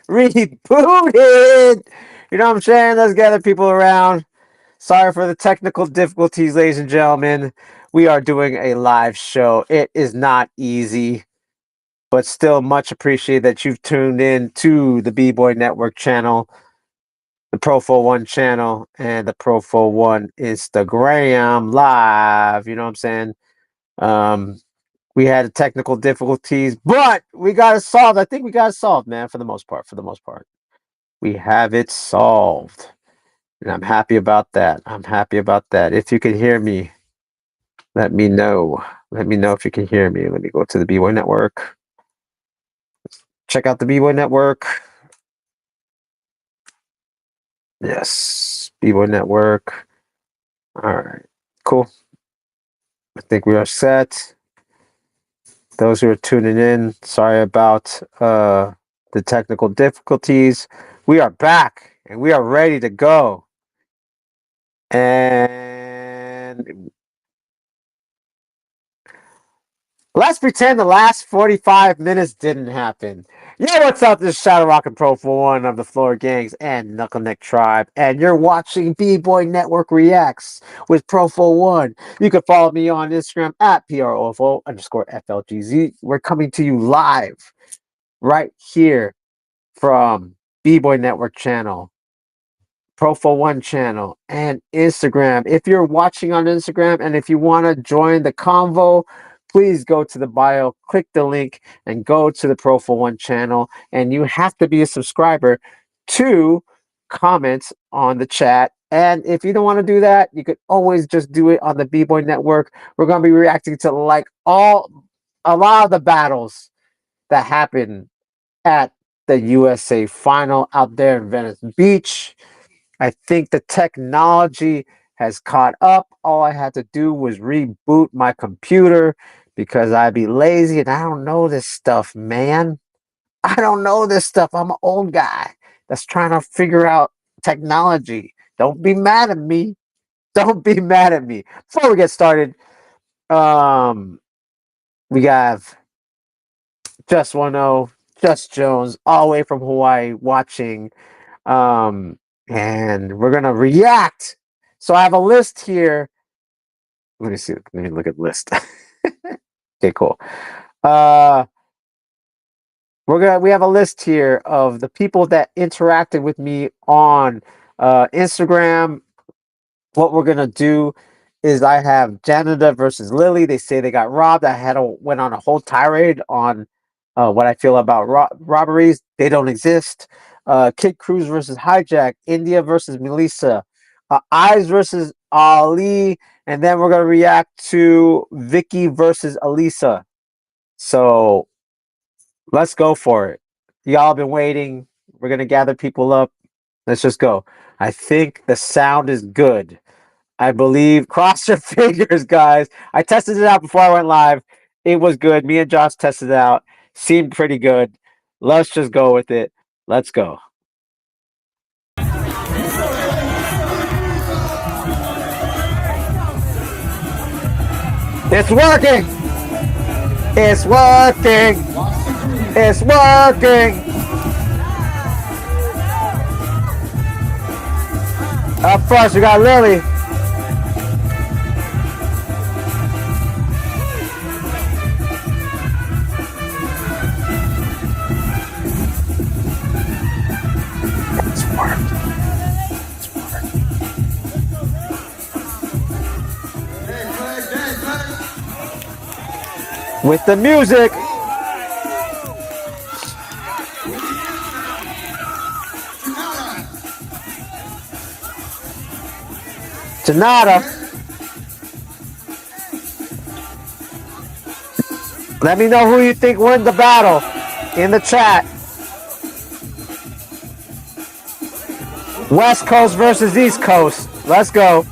rebooted. You know what I'm saying? Let's gather people around. Sorry for the technical difficulties, ladies and gentlemen. We are doing a live show. It is not easy, but still much appreciated that you've tuned in to the Bboy Network channel, the Profo1 channel, and the Profo1 Instagram live. You know what I'm saying? Um, we had technical difficulties, but we got it solved. I think we got it solved, man, for the most part. For the most part, we have it solved. And I'm happy about that. I'm happy about that. If you can hear me, let me know. Let me know if you can hear me. Let me go to the Bboy Network. Check out the Bboy Network. Yes, Bboy Network. All right, cool. I think we are set. Those who are tuning in, sorry about the technical difficulties. We are back and we are ready to go. And let's pretend the last 45 minutes didn't happen. Yo, what's up? This is Shadow Rock and Pro for one of the Floor Gangs and Knuckleneck Tribe, and you're watching Bboy Network Reacts with Profo1. You can follow me on Instagram at PROFO_FLGZ. We're coming to you live right here from Bboy Network channel, Profo1 channel, and Instagram. If you're watching on Instagram and if you want to join the convo, please go to the bio, click the link, and go to the Profo1 channel. And you have to be a subscriber to comment on the chat. And if you don't want to do that, you could always just do it on the Bboy Network. We're going to be reacting to a lot of the battles that happen at the USA final out there in Venice Beach. I think the technology has caught up. All I had to do was reboot my computer because I'd be lazy and I don't know this stuff, man. I don't know this stuff. I'm an old guy that's trying to figure out technology. Don't be mad at me. Don't be mad at me. Before we get started, um, we have Just 10, Just Jones, all the way from Hawaii, watching. And we're gonna react. So I have a list here. Let me see. Let me look at the list. Okay, cool. Uh, we have a list here of the people that interacted with me on Instagram. What we're gonna do is I have Janada versus Lily. They say they got robbed. Went on a whole tirade on what I feel about robberies. They don't exist. Kid Cruz versus Hijack. India versus Melissa. Eyes versus Ali. And then we're gonna react to Vicky versus Alisa. So let's go for it. Y'all been waiting. We're gonna gather people up. Let's just go. I think the sound is good. I believe. Cross your fingers, guys. I tested it out before I went live. It was good. Me and Josh tested it out. Seemed pretty good. Let's just go with it. Let's go. It's working. It's working. It's working. Up first, we got Lily. With the music. Janada. Let me know who you think won the battle in the chat. West Coast versus East Coast. Let's go.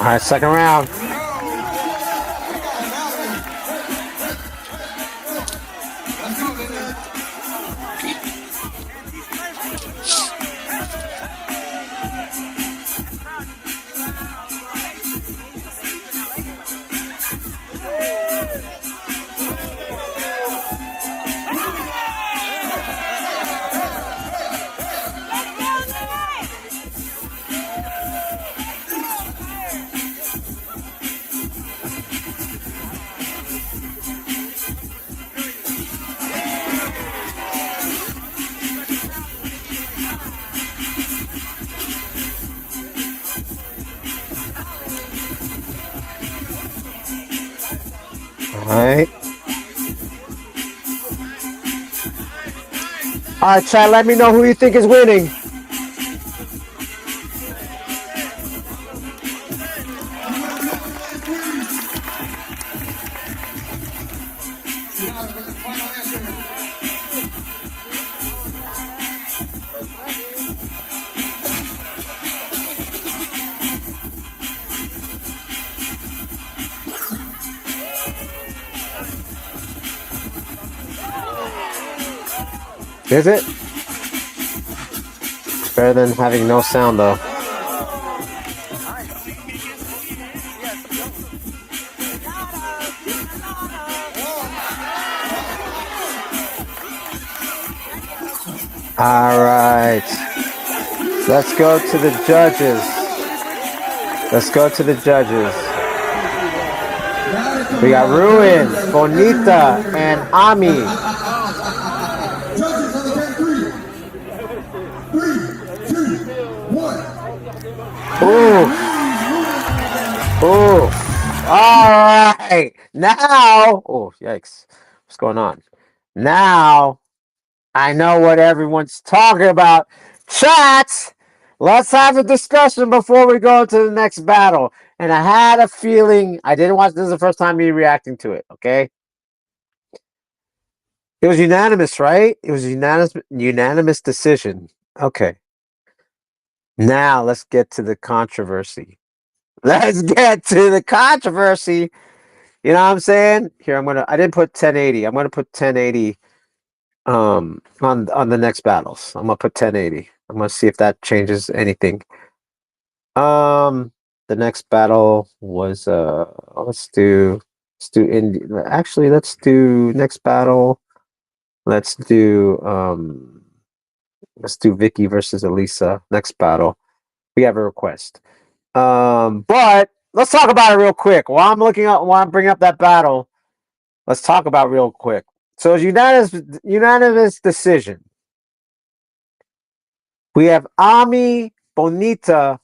All right, second round. Alright. Alright, chat, let me know who you think is winning. Is it? Better than having no sound, though. All right. Let's go to the judges. Let's go to the judges. We got Ruin, Bonita, and Ami. Ooh. Ooh. All right. Now. Oh, yikes. What's going on? Now, I know what everyone's talking about. Chat! Let's have a discussion before we go to the next battle. And I had a feeling, I didn't watch, this is the first time me reacting to it, okay? It was unanimous, right? It was a unanimous decision. Okay. Now let's get to the controversy. Let's get to the controversy. You know what I'm saying? Here, I didn't put 1080. I'm gonna put 1080 on the next battles. I'm gonna put 1080. I'm gonna see if that changes anything. The next battle was let's do Indy. Actually, let's do next battle. Let's do Vicky versus Elisa. Next battle. We have a request. But let's talk about it real quick. While I'm bringing up that battle, let's talk about it real quick. So it's unanimous decision. We have Ami, Bonita,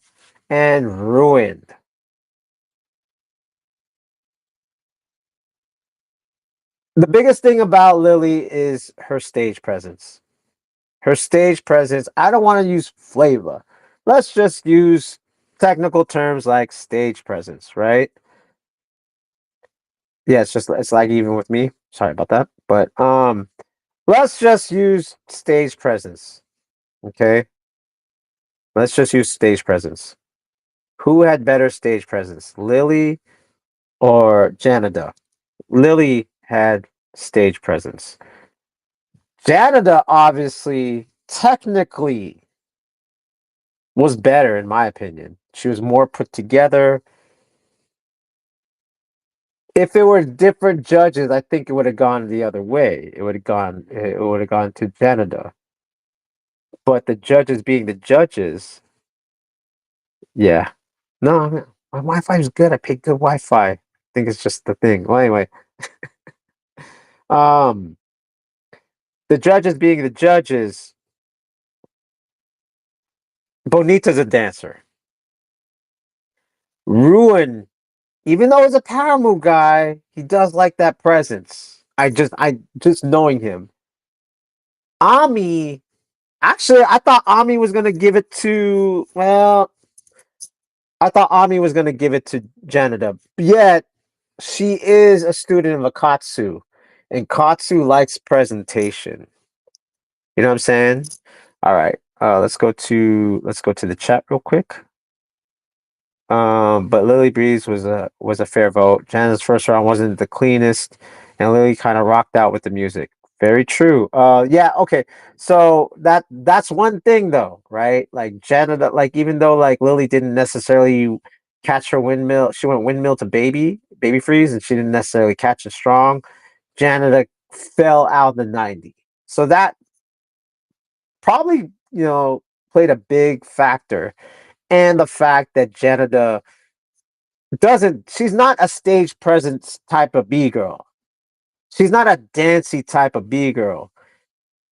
and Ruined. The biggest thing about Lily is her stage presence. Her stage presence. I don't want to use flavor. Let's just use technical terms like stage presence, right? Yeah, it's like even with me. Sorry about that. But let's just use stage presence. Okay? Let's just use stage presence. Who had better stage presence? Lily or Janada? Lily had stage presence. Janada obviously technically was better in my opinion. She was more put together. If it were different judges, I think it would have gone the other way. It would have gone to Janada. But the judges being the judges, yeah. No, my Wi-Fi is good. I paid good Wi-Fi. I think it's just the thing. Well, anyway, um, the judges being the judges, Bonita's a dancer. Ruin, even though he's a power move guy, he does like that presence. I just knowing him. Ami, actually, I thought Ami was gonna give it to. Well, I thought Ami was gonna give it to Janada. Yet she is a student of Akatsu, and Katsu likes presentation. You know what I'm saying? All right. Let's go to the chat real quick. But Lily Breeze was a fair vote. Janada's first round wasn't the cleanest, and Lily kind of rocked out with the music. Very true. Yeah, okay. So that's one thing though, right? Like Janada, like even though like Lily didn't necessarily catch her windmill, she went windmill to baby freeze, and she didn't necessarily catch it strong. Janada fell out the 90. So that probably, played a big factor. And the fact that Janada she's not a stage presence type of B girl. She's not a dancey type of B girl.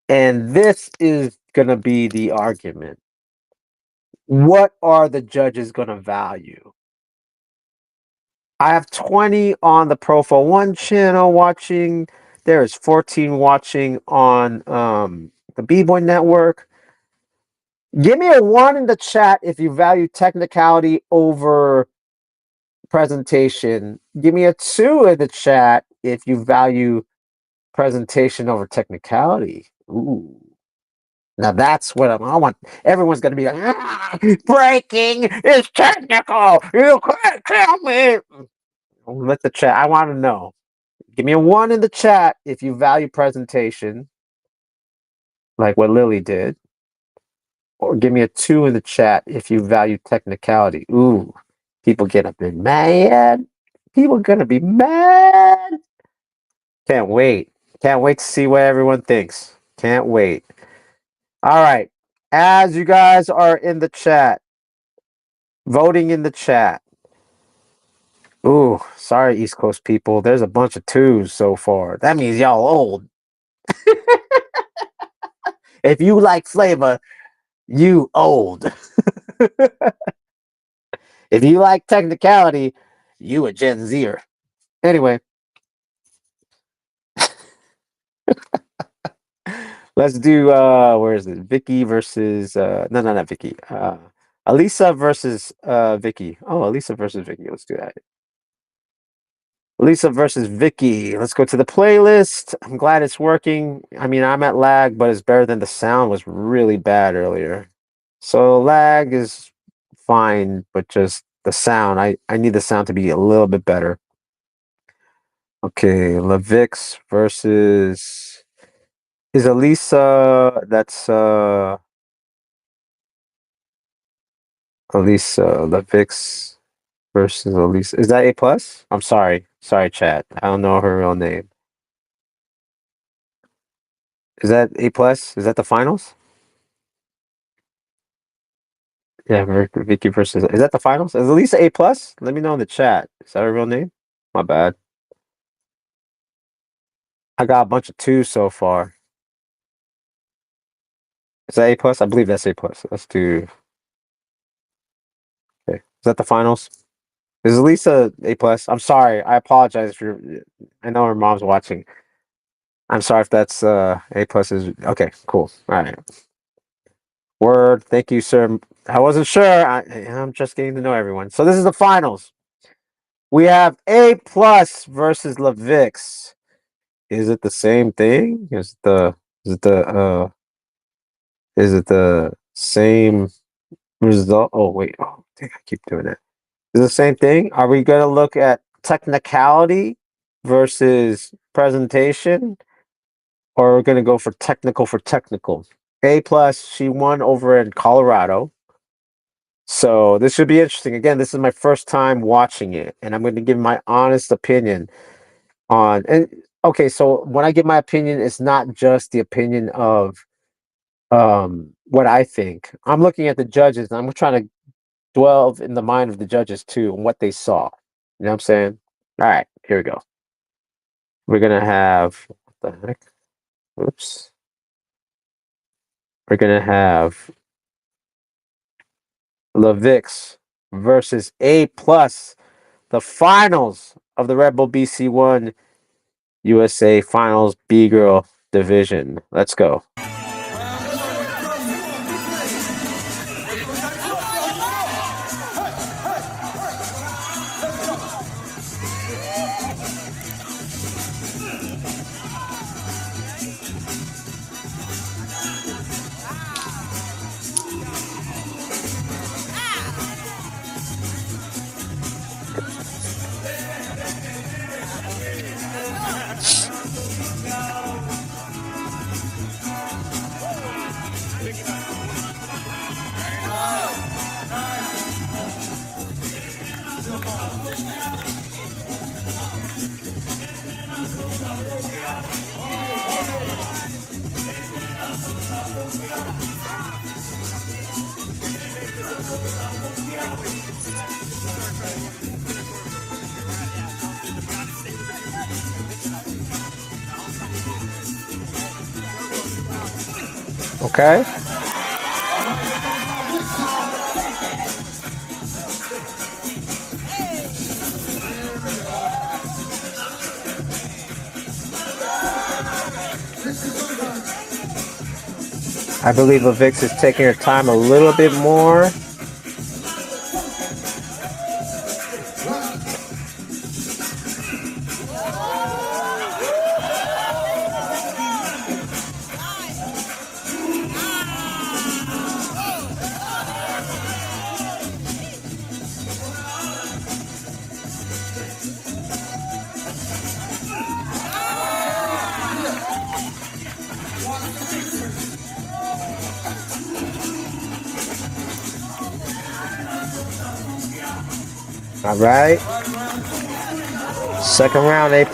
And this is going to be the argument. What are the judges going to value? I have 20 on the Profo1 channel watching. There is 14 watching on the B-Boy network. Give me a 1 in the chat if you value technicality over presentation. Give me a 2 in the chat if you value presentation over technicality. Ooh. Now that's what I want. Everyone's going to be like, breaking is technical. You can't tell me. Let the chat. I want to know. Give me a 1 in the chat if you value presentation, like what Lily did. Or give me a 2 in the chat if you value technicality. Ooh, people get up and mad. People going to be mad. Can't wait. Can't wait to see what everyone thinks. Can't wait. All right. As you guys are in the chat, voting in the chat. Ooh, sorry, East Coast people. There's a bunch of 2s so far. That means y'all old. If you like flavor, you old. If you like technicality, you a Gen Zer. Anyway, let's do where is it? Vicky versus no, not Vicky. Elisa versus Vicky. Oh, Elisa versus Vicky. Let's do that. Lisa versus Vicky. Let's go to the playlist. I'm glad it's working. I mean, I'm at lag, but it's better than the sound was really bad earlier. So lag is fine, but just the sound. I need the sound to be a little bit better. Okay, Levix versus is Elisa. That's Elisa Levix versus Elisa. Is that A plus? I'm sorry. Sorry, chat. I don't know her real name. Is that A plus? Is that the finals? Yeah, Vicky versus. Is that the finals? Is Elisa A plus? Let me know in the chat. Is that her real name? My bad. I got a bunch of 2s so far. Is that A plus? I believe that's A plus. Let's do. Okay. Is that the finals? Is Elisa A plus? I'm sorry. I apologize if you're. I know her mom's watching. I'm sorry if that's A plus is okay. Cool. All right. Word. Thank you, sir. I wasn't sure. I'm just getting to know everyone. So this is the finals. We have A plus versus Levix. Is it the same thing? Is it the is it the same result? Oh wait, oh dang, I keep doing it. Is it the same thing? Are we gonna look at technicality versus presentation? Or we're gonna go for technical? A plus, she won over in Colorado. So this should be interesting. Again, this is my first time watching it, and I'm gonna give my honest opinion on and okay, so when I give my opinion, it's not just the opinion of what I think. I'm looking at the judges and I'm trying to dwell in the mind of the judges too and what they saw. You know what I'm saying? All right, here we go. We're gonna have what the heck? Oops. We're gonna have Levix versus A plus, the finals of the Red Bull BC1 USA Finals B Girl Division. Let's go. Okay. I believe Lavix is taking her time a little bit more. All right. Second round, A+.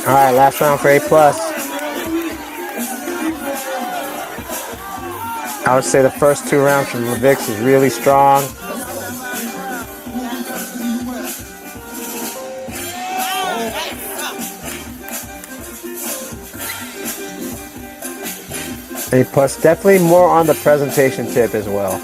All right, last round for A+. I would say the first 2 rounds from Lavix is really strong. A+, definitely more on the presentation tip as well.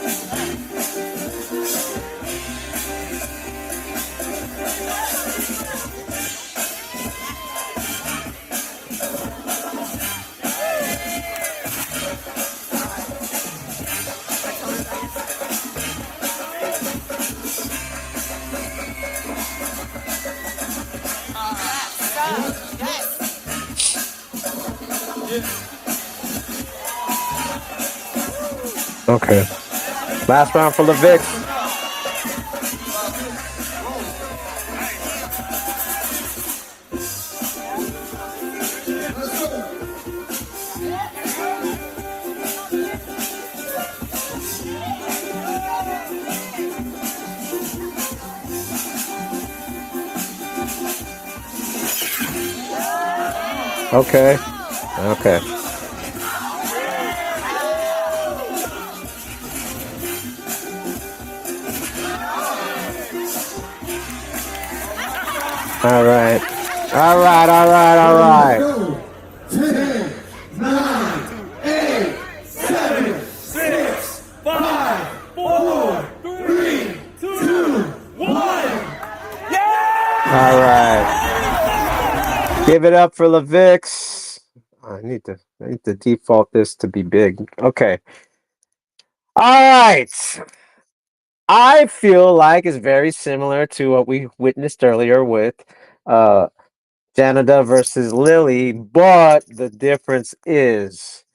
Okay. Last round for Lavix. Okay. Okay. All right. All right, all right, all right. 10, 9, 8, 7, 6, 5, 4, 3, 2, 1. Yeah! All right. Give it up for Lavix. I need to default this to be big. Okay. All right. I feel like it's very similar to what we witnessed earlier with Janada versus Lily, but the difference is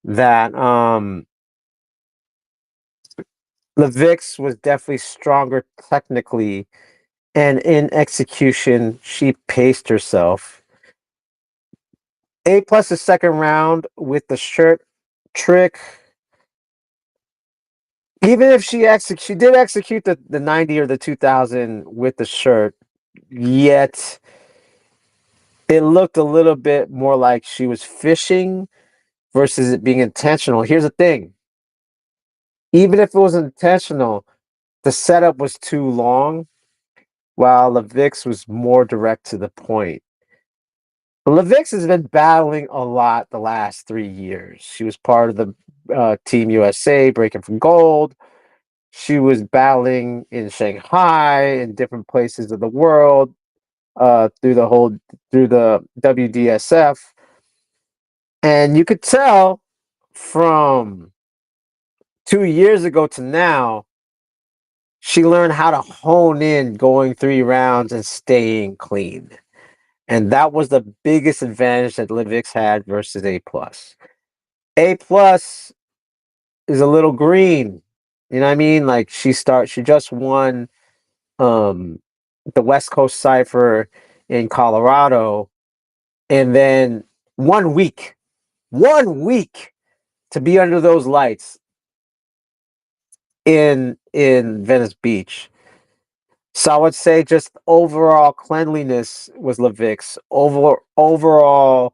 that Levix was definitely stronger technically, and in execution, she paced herself. A plus the second round with the shirt trick. Even if she did execute the 90 or the 2000 with the shirt, yet it looked a little bit more like she was fishing versus it being intentional. Here's the thing. Even if it was intentional, the setup was too long, while Levix was more direct to the point. Levix has been battling a lot the last 3 years. She was part of the Team USA breaking from gold. She was battling in Shanghai and different places of the world through the WDSF, and you could tell from 2 years ago to now, she learned how to hone in going 3 rounds and staying clean. And that was the biggest advantage that Livix had versus A plus. A plus is a little green. You know what I mean? Like she just won um the West Coast Cypher in Colorado, and then 1 week, 1 week to be under those lights in Venice Beach. So I would say just overall cleanliness was Levix. Overall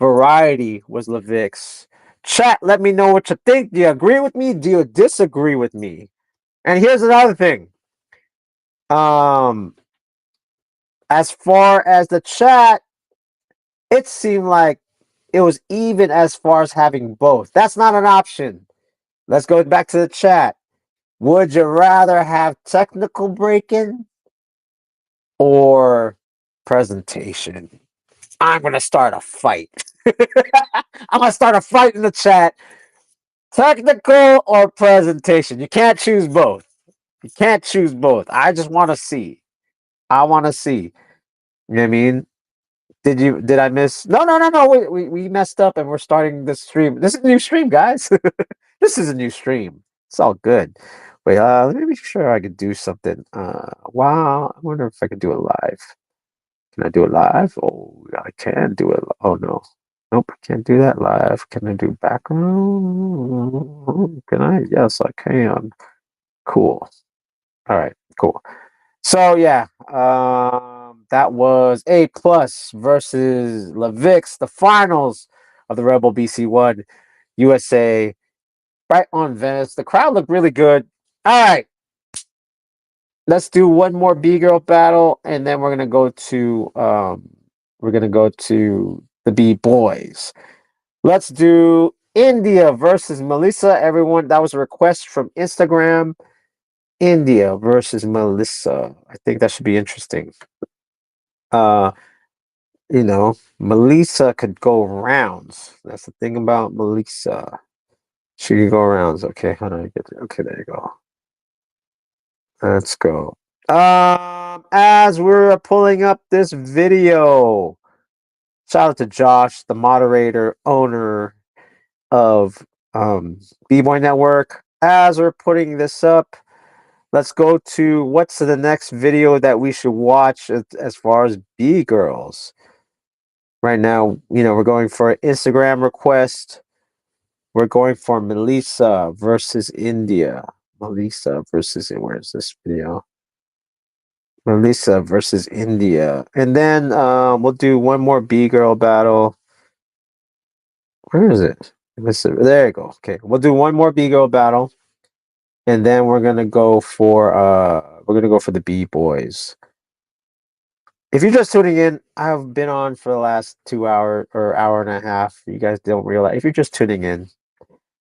variety was Levix. Chat, let me know what you think. Do you agree with me? Do you disagree with me? And here's another thing. Um, as far as the chat, it seemed like it was even as far as having both. That's not an option. Let's go back to the chat. Would you rather have technical break-in or presentation? I'm gonna start a fight. I'm gonna start a fight in the chat. Technical or presentation? You can't choose both. You can't choose both. I just want to see. I want to see. You know what I mean? Did I miss? No, no, no, no. We messed up and we're starting this stream. This is a new stream, guys. This is a new stream. It's all good. Wait, let me make sure I could do something. Wow, I wonder if I could do it live. Can I do it live? Oh, I can do it. Oh no. Nope, I can't do that live. Can I do background? Can I? Yes, I can. Cool. All right, cool. So yeah, that was A plus versus Levix, the finals of the Rebel BC1 USA, right on Venice. The crowd looked really good. All right, let's do one more B girl battle, and then we're gonna go to the B boys. Let's do India versus Melissa. Everyone, that was a request from Instagram. India versus Melissa. I think that should be interesting. Uh, Melissa could go rounds. That's the thing about Melissa. She could go rounds. Okay, how do I get there? Okay, there you go. Let's go. As we're pulling up this video, shout out to Josh, the moderator, owner of Bboy Network. As we're putting this up, let's go to what's the next video that we should watch as far as B girls. Right now, we're going for an Instagram request. We're going for Melissa versus India. Melissa versus, where's this video? Melissa versus India. And then we'll do one more B girl battle. Where is it? There you go. Okay, we'll do one more B girl battle. And then we're gonna go for the B boys. If you're just tuning in, I've been on for the last 2 hour or hour and a half. You guys don't realize if you're just tuning in,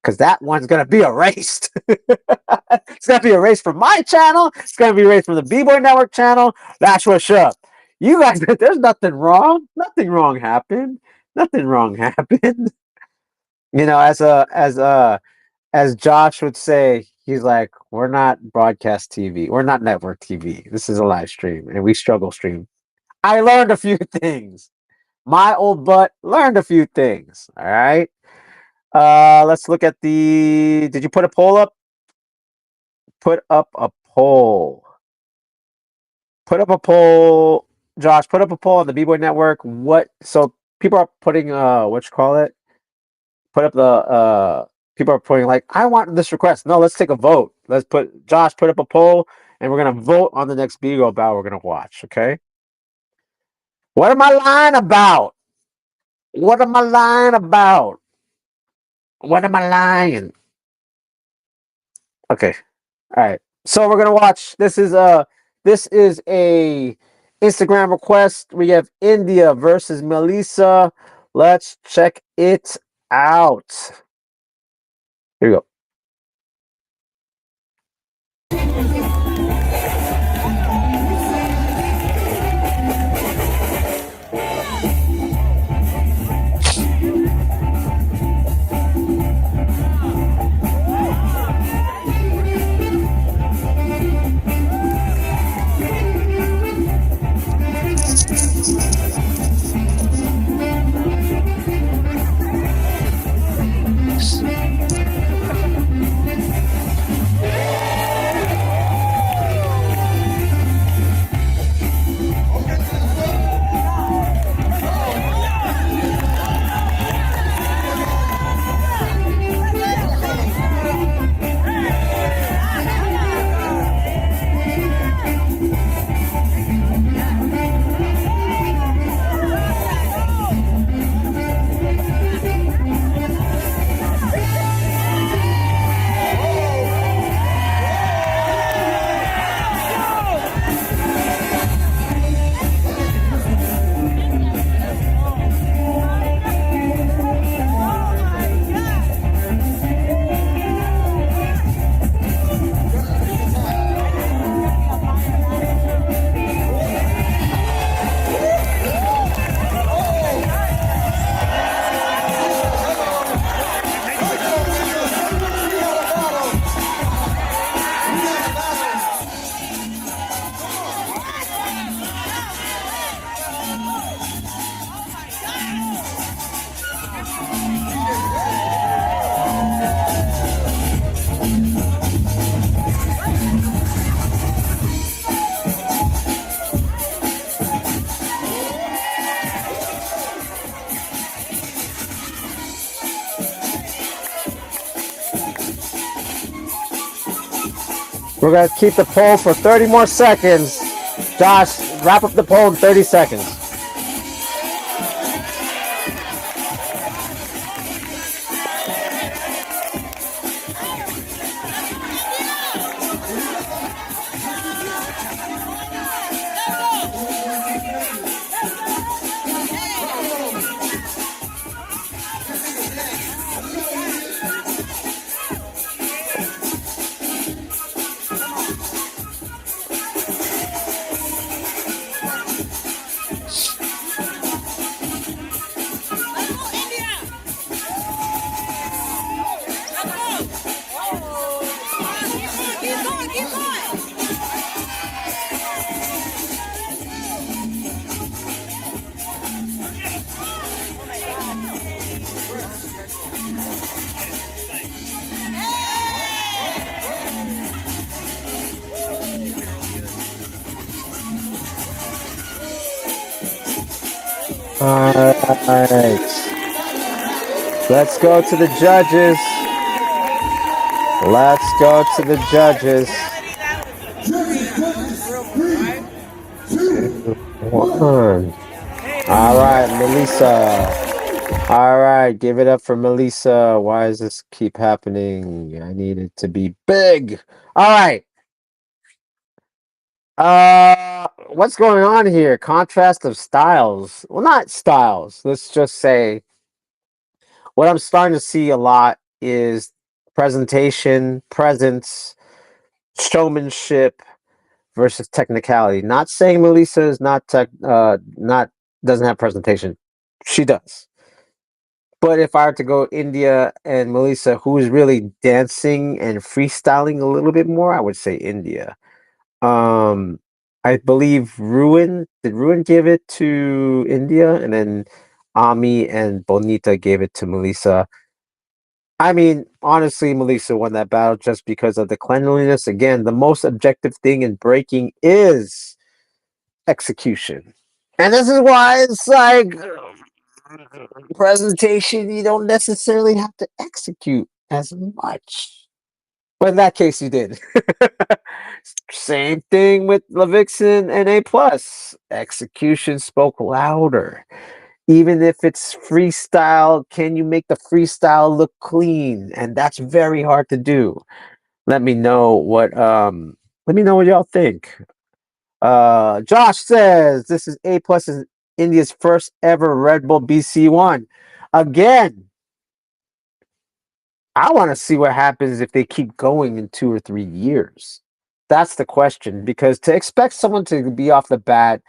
because that one's gonna be erased. It's gonna be erased from my channel. It's gonna be erased from the B-Boy Network channel. That's what's up. You guys, there's nothing wrong. Nothing wrong happened. Nothing wrong happened. As Josh would say, he's like, we're not broadcast TV. We're not network TV. This is a live stream, and we struggle stream. I learned a few things. My old butt learned a few things. All right. Let's look at the. Did you put a poll up? Put up a poll. Put up a poll, Josh. Put up a poll on the B-Boy Network. What? So people are putting what you call it? Put up the people are putting like, I want this request. No, let's take a vote. Let's put Josh. Put up a poll, and we're gonna vote on the next B-Girl battle we're gonna watch. Okay. What am I lying about? What am I lying about? What am I lying? Okay. All right. So we're gonna watch. This is a Instagram request. We have India versus Melissa. Let's check it out. Here we go. We're gonna keep the poll for 30 more seconds. Josh, wrap up the poll in 30 seconds. All right. Let's go to the judges. Let's go to the judges. 1. All right, Melissa. All right, give it up for Melissa. Why does this keep happening? I need it to be big. All right. What's going on here? Contrast of styles. Well, not styles. Let's just say what I'm starting to see a lot is presentation, presence, showmanship versus technicality. Not saying Melissa is not doesn't have presentation. She does. But if I were to go India and Melissa, who is really dancing and freestyling a little bit more, I would say India. Um, I believe Ruin did Ruin give it to India, and then Ami and Bonita gave it to Melissa. I mean, honestly, Melissa won that battle just because of the cleanliness. Again, the most objective thing in breaking is execution. And this is why it's like presentation, you don't necessarily have to execute as much. But in that case, you did. Same thing with Levixen and A plus. Execution spoke louder. Even if it's freestyle, can you make the freestyle look clean? And that's very hard to do. Let me know what y'all think. Josh says this is A plus is India's first ever Red Bull BC1. Again, I want to see what happens if they keep going in 2 or 3 years. That's the question, because to expect someone to be off the bat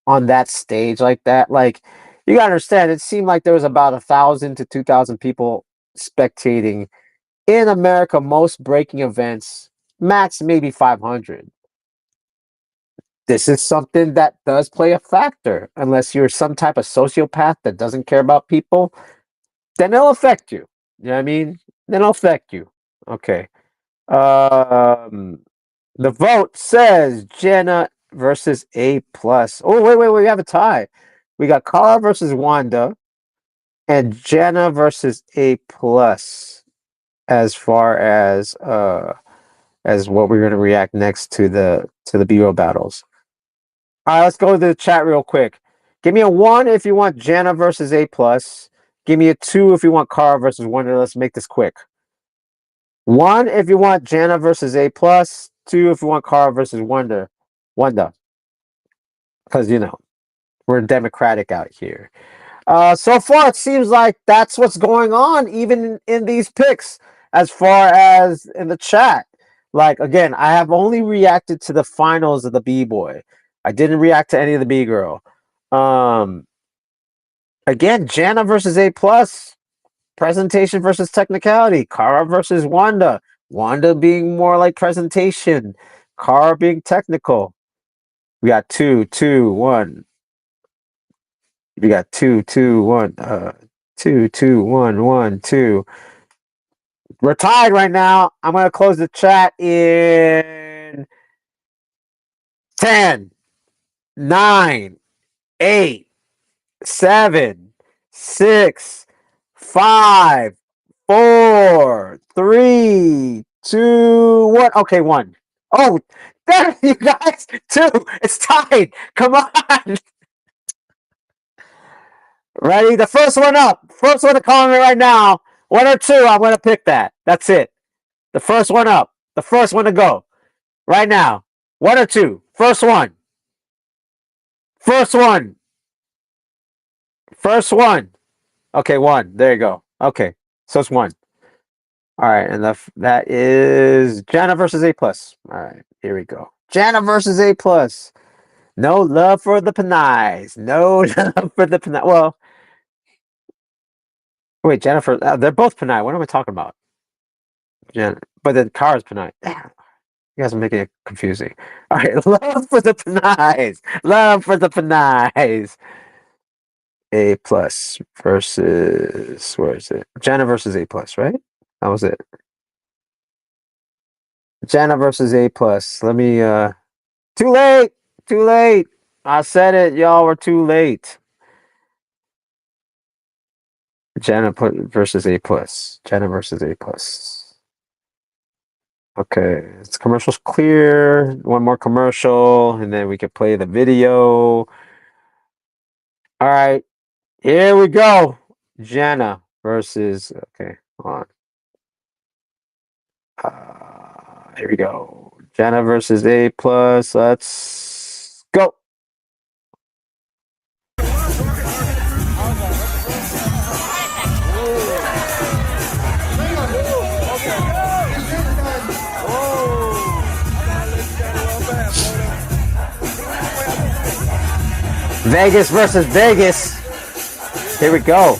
on that stage like that, like, you gotta understand, it seemed like there was about 1,000 to 2,000 people spectating. In America, most breaking events, max maybe 500. This is something that does play a factor. Unless you're some type of sociopath that doesn't care about people, then it'll affect you. You know what I mean? Then it'll affect you. Okay. Um, the vote says Jenna versus A plus. Oh, wait, we have a tie. We got Cara versus Wanda and Jenna versus A plus as far as what we're gonna react next to the B-roll battles. All right, let's go to the chat real quick. Give me a 1 if you want Jenna versus A plus. Give me a 2 if you want Cara versus Wanda. Let's make this quick. 1 if you want Jenna versus A plus. 2 if you want Cara versus Wanda. Because we're democratic out here. So far, it seems like that's what's going on, even in these picks, as far as in the chat. Like, again, I have only reacted to the finals of the B-Boy. I didn't react to any of the B-Girl. Again, Jana versus A+, presentation versus technicality, Cara versus Wanda. Wanda being more like presentation, Cara being technical. We got 2, 2, 1. We got 2, 2, 1. 2, 2, 1, 1, 2. We're tied right now. I'm gonna close the chat in 10, 9, 8, 7, 6, 5, 4, 3, 2, 1. Okay, 1. Oh, there you guys. 2. It's tied. Come on. Ready? The first one up. First one to comment right now. 1 or 2. I'm gonna pick that. That's it. The first one up. The first one to go. Right now. 1 or 2. First one. First one. First one. Okay, 1. There you go. Okay. So it's 1. All right, and that is Jana versus A plus. All right, here we go. Jana versus A plus. No love for the Panais. No love for the Panais. Well, wait, Jennifer. They're both Panay. What am I talking about? Jen, but then Cara's Panay. You guys are making it confusing. All right, love for the Panais. Love for the Panais. A plus versus, where is it? Jana versus A plus, right? That was it. Jana versus A plus. Let me too late. Too late. I said it, y'all were too late. Jana versus A plus. Jana versus A plus. Okay, it's commercials clear. One more commercial, and then we can play the video. All right, here we go. Jana versus. Okay, hold on. Here we go. Jana versus A plus. Let's go. Vegas versus Vegas. Here we go.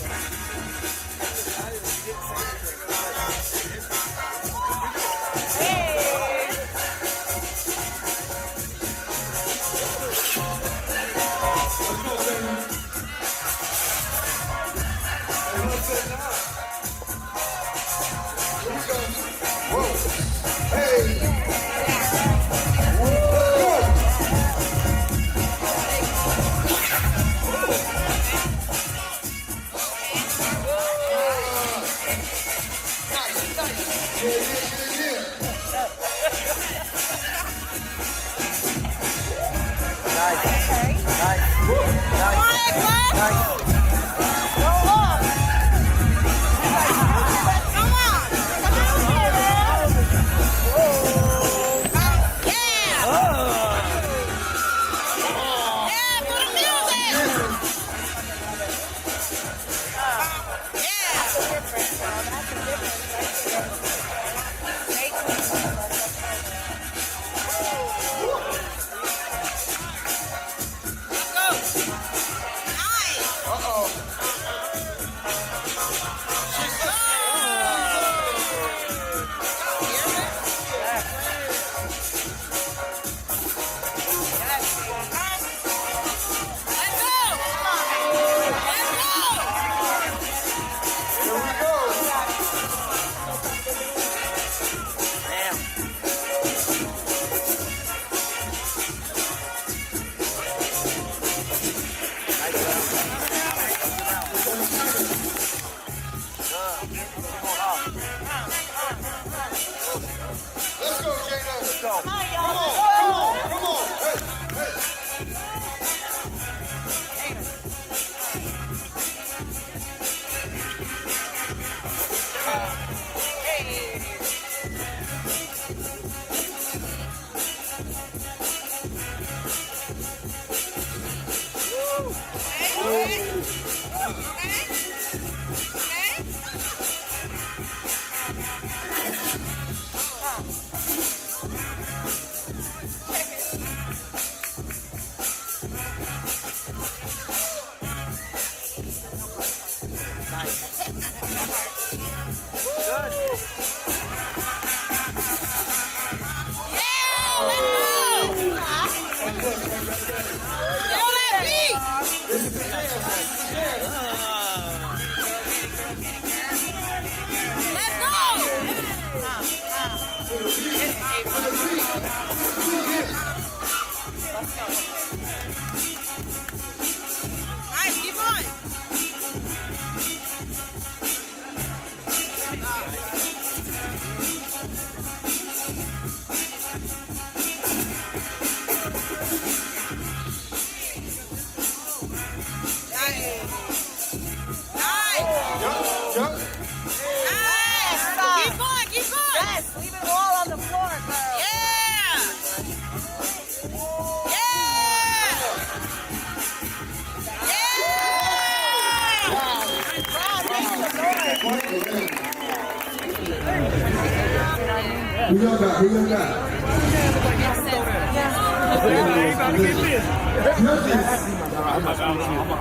Who y'all got? Who y'all got?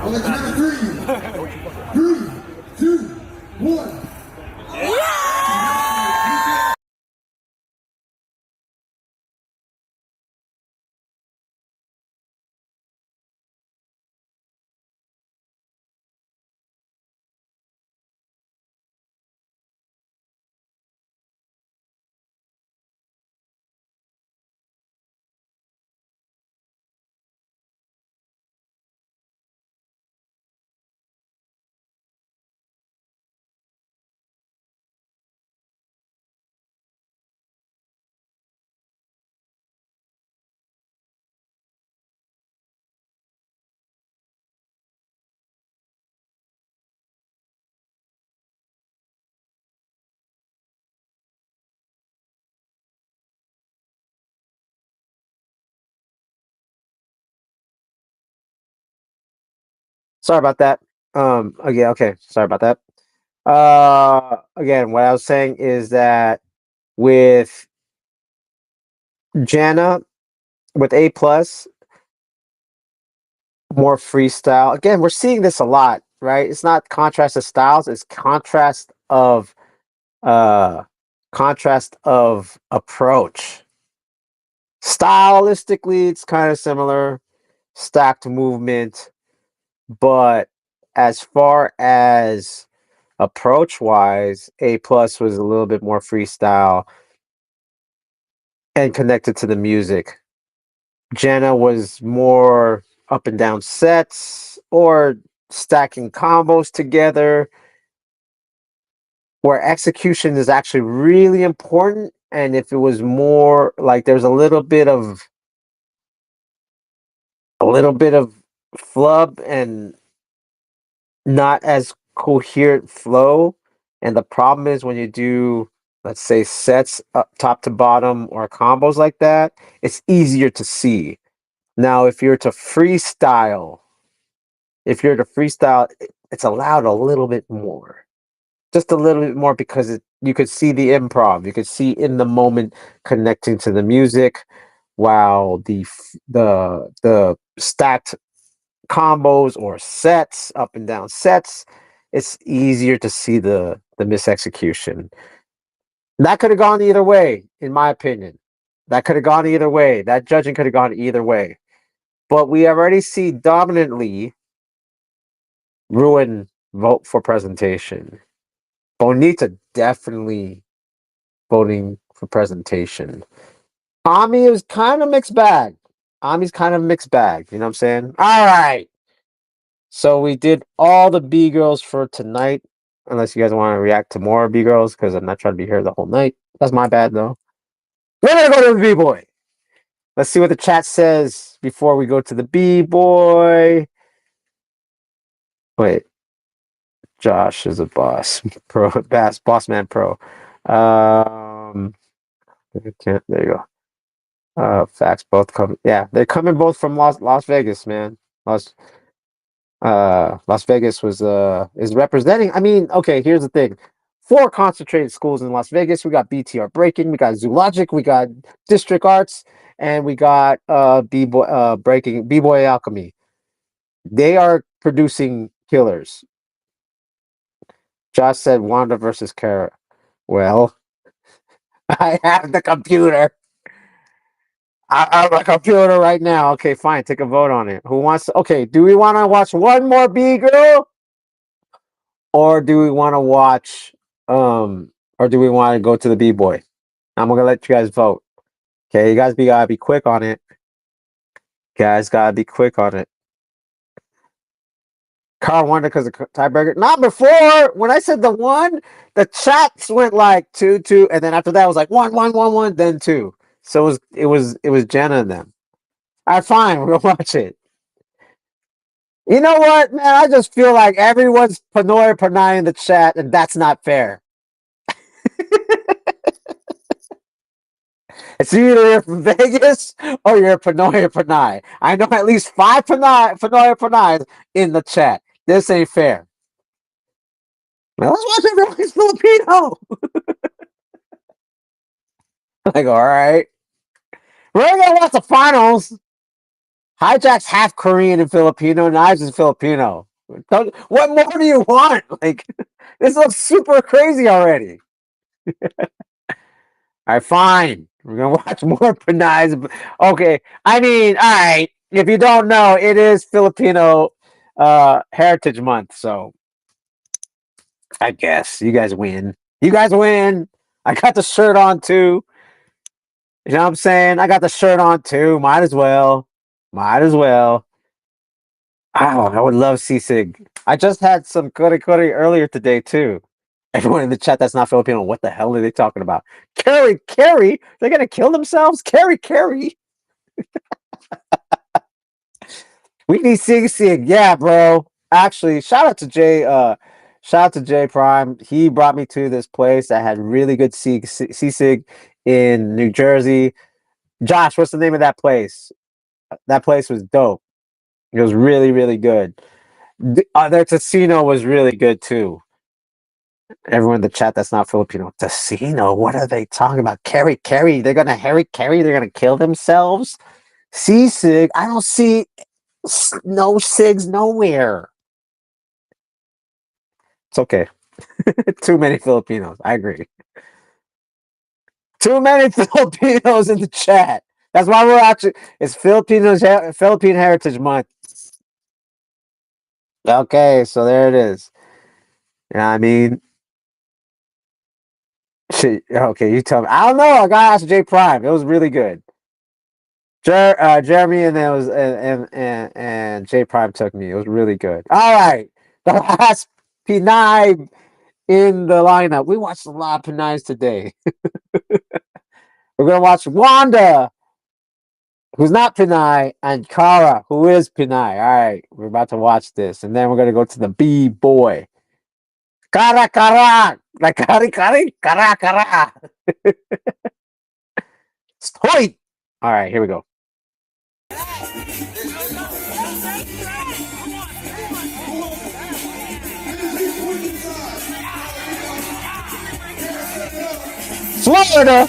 On the count of three. 3, 2, 1. Sorry about that. Again, okay. Sorry about that. Again, what I was saying is that with Jana, with A plus, more freestyle. Again, we're seeing this a lot, right? It's not contrast of styles, it's uh contrast of approach. Stylistically, it's kind of similar, stacked movement, but as far as approach wise, A plus was a little bit more freestyle and connected to the music. Jenna was more up and down sets or stacking combos together. where execution is actually really important, and if it was more like there's a little bit of flub and not as coherent flow. And the problem is when you do, let's say, sets up top to bottom or combos like that, it's easier to see. Now, if you're to freestyle, it's allowed a little bit more, just a little bit more, because you could see the improv, you could see in the moment connecting to the music, while the stacked combos or sets, up and down sets, it's easier to see the misexecution. That could have gone either way, in my opinion. That could have gone either way. That judging could have gone either way. But we already see dominantly ruin vote for presentation. Bonita definitely voting for presentation. Ami is kind of mixed bag. Ami's kind of mixed bag. You know what I'm saying? All right. So we did all the B girls for tonight. Unless you guys want to react to more B girls, because I'm not trying to be here the whole night. That's my bad though. We're gonna go to the B boy. Let's see what the chat says before we go to the B boy. Wait, Josh is a boss pro, boss man pro. There you go. Facts both come. Yeah, they're coming both from Las Vegas, man. Las Vegas is representing. I mean, okay, here's the thing. 4 concentrated schools in Las Vegas. We got BTR Breaking, we got Zoologic, we got District Arts, and we got B-Boy Alchemy. They are producing killers. Josh said Wanda versus Cara. Well, I have the computer. I have a computer right now. Okay, fine. Take a vote on it. Who wants to? Okay, do we want to watch one more B girl? Or do we want to watch or do we want to go to the B-boy? I'm gonna let you guys vote. Okay, you guys gotta be quick on it. Guys gotta be quick on it. Carl Wonder because of tiebreaker. Not before. When I said the one, the chats went like 2-2, and then after that it was like 1-1-1-1, then 2. So it was Jenna and them. All right, fine, we're gonna watch it. You know what, man? I just feel like everyone's Panoy in the chat, and that's not fair. It's either you're from Vegas or you're Panoy Panay. I know at least 5 Panoy Panays in the chat. This ain't fair. Now let's watch everybody's Filipino. Like, all right. We're gonna watch the finals. Hijack's half Korean and Filipino, Knives is Filipino. What more do you want? Like, this looks super crazy already. All right, fine. We're gonna watch more Panays. Okay, I mean, all right. If you don't know, it is Filipino Heritage Month, so I guess you guys win. You guys win. I got the shirt on too. You know what I'm saying? I got the shirt on too. Might as well. Might as well. Oh, I would love Sisig. I just had some curry earlier today too. Everyone in the chat that's not Filipino, what the hell are they talking about? Carry? They're gonna kill themselves? Carry. We need Sig. Yeah, bro. Actually, shout out to Jay Prime. He brought me to this place that had really good Sig in New Jersey. Josh, what's the name of that place? That place was dope. It was really, really good. Their casino was really good too. Everyone in the chat that's not Filipino. Casino? What are they talking about? Carry. They're gonna carry. They're gonna kill themselves. Sig. I don't see no SIGs nowhere. It's okay. Too many Filipinos. I agree. Too many Filipinos in the chat. That's why we're actually. It's Philippine Heritage Month. Okay, so there it is. You know what I mean? Shit, okay, you tell me. I don't know. I gotta ask J Prime. It was really good. Jeremy and it was and J Prime took me. It was really good. All right, the last P9 in the lineup. We watched a lot of Pinays today. We're gonna watch Wanda, who's not Pinay, and Cara, who is Pinay. All right, we're about to watch this, and then we're gonna go to the Bboy. Cara, cara, like kari, kari, cara, cara. Stoit. All right, here we go. Florida.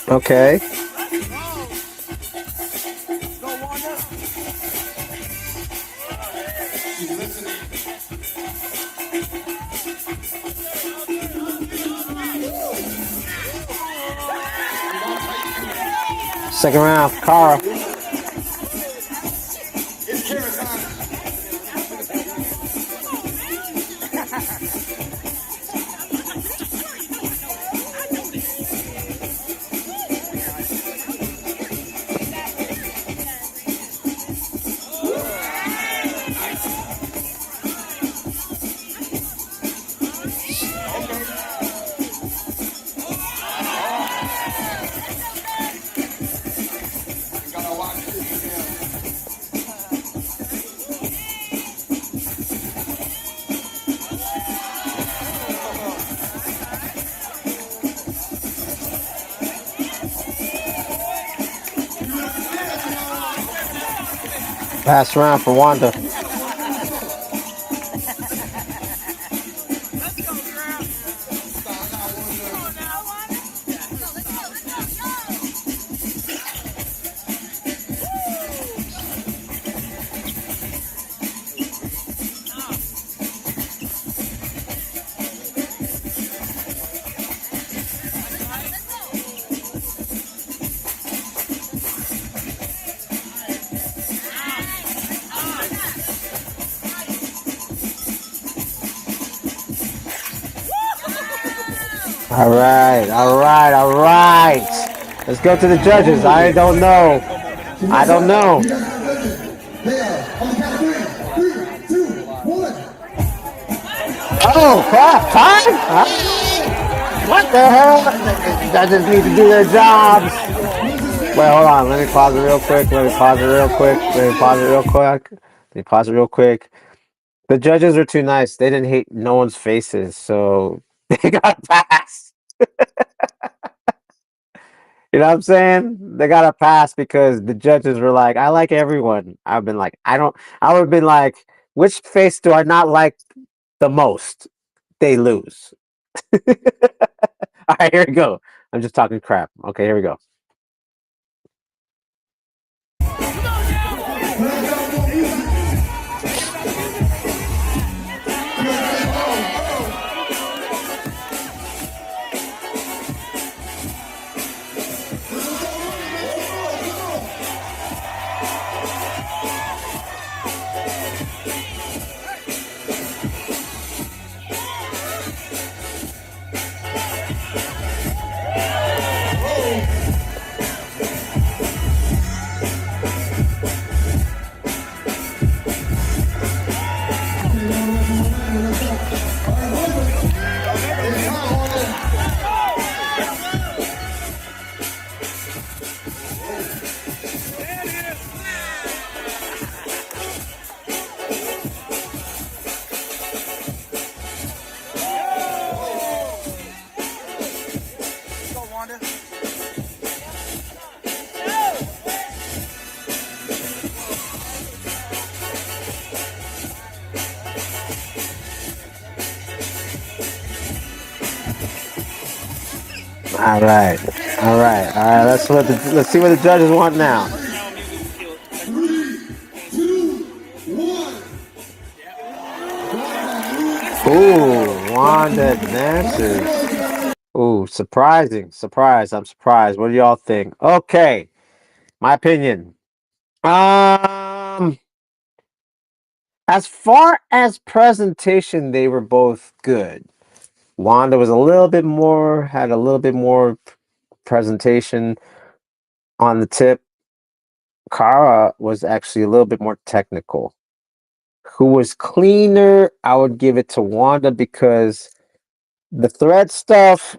Okay. Second round, Cara. Last round for Wanda. All right, all right, all right. Let's go to the judges. I don't know. I don't know. Oh, crap. Time? Huh? What the hell? Judges need to do their jobs. Wait, hold on. Let me pause it real quick. Let me pause it real quick. Let me pause it real quick. Let me pause it real quick. The judges are too nice. They didn't hate no one's faces, so they got a pass. You know what I'm saying? They got a pass because the judges were like, I like everyone. I've been like, I don't, I would have been like, which face do I not like the most? They lose. All right, here we go. I'm just talking crap. Okay, here we go. All right, all right, all right. Let's see what the judges want now. Three, two, one. Ooh, Wanda advances. Ooh, surprising, surprise. I'm surprised. What do y'all think? Okay, my opinion. Um, as far as presentation, they were both good. Wanda was a little bit more, had a little bit more presentation on the tip. Cara was actually a little bit more technical. Who was cleaner? I would give it to Wanda because the thread stuff,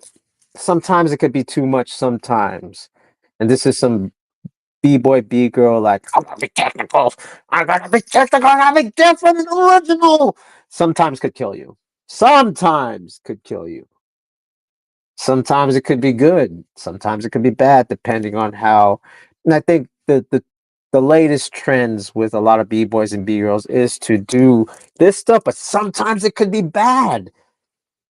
sometimes it could be too much sometimes. And this is some B-boy, B-girl, like, I'm gonna be technical. I gotta be technical. I gotta be different and original. Sometimes could kill you. Sometimes could kill you. Sometimes it could be good. Sometimes it could be bad, depending on how. And I think the latest trends with a lot of B-boys and B-girls is to do this stuff, but sometimes it could be bad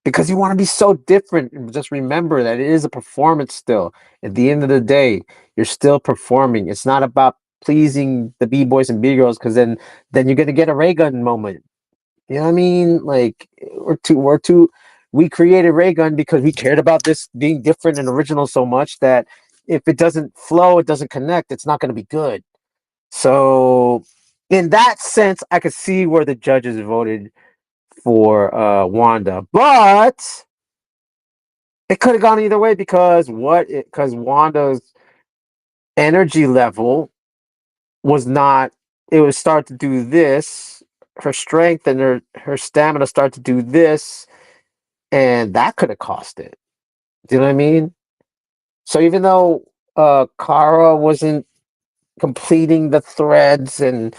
because you want to be so different. And just remember that it is a performance still. At the end of the day, you're still performing. It's not about pleasing the B-boys and B-girls because then you're gonna get a ray gun moment. You know what I mean? Like we created ray gun because we cared about this being different and original so much that if it doesn't flow, it doesn't connect, it's not gonna be good. So in that sense, I could see where the judges voted for Wanda, but it could have gone either way because Wanda's energy level was not. It would start to do this. Her strength and her stamina start to do this, and that could have cost it. Do you know what I mean? So even though Cara wasn't completing the threads, and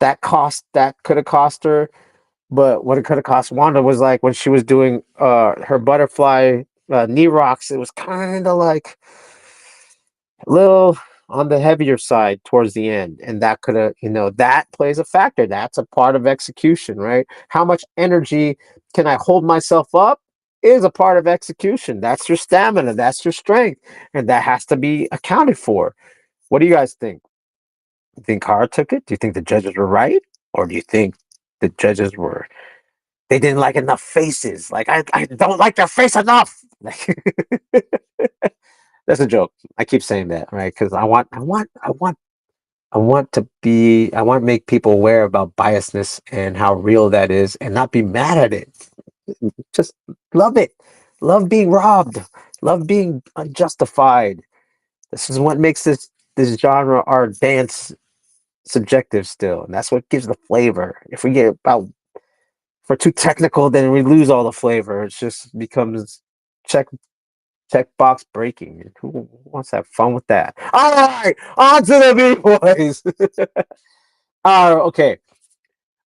that could have cost her, but what it could have cost Wanda was like when she was doing her butterfly knee rocks. It was kind of like a little on the heavier side towards the end, and that could have, that plays a factor. That's a part of execution, right? How much energy can I hold myself up is a part of execution. That's your stamina, that's your strength, and that has to be accounted for. What do you guys think? You think Cara took it? Do you think the judges were right, or do you think the judges were, they didn't like enough faces? Like, I don't like their face enough. Like, that's a joke. I keep saying that, right? Because I want to make people aware about biasness and how real that is, and not be mad at it. Just love it. Love being robbed. Love being unjustified. This is what makes this genre, our dance, subjective still, and that's what gives the flavor. If we're too technical, then we lose all the flavor. It just becomes check checkbox breaking. Who wants to have fun with that? All right, on to the B boys. Okay.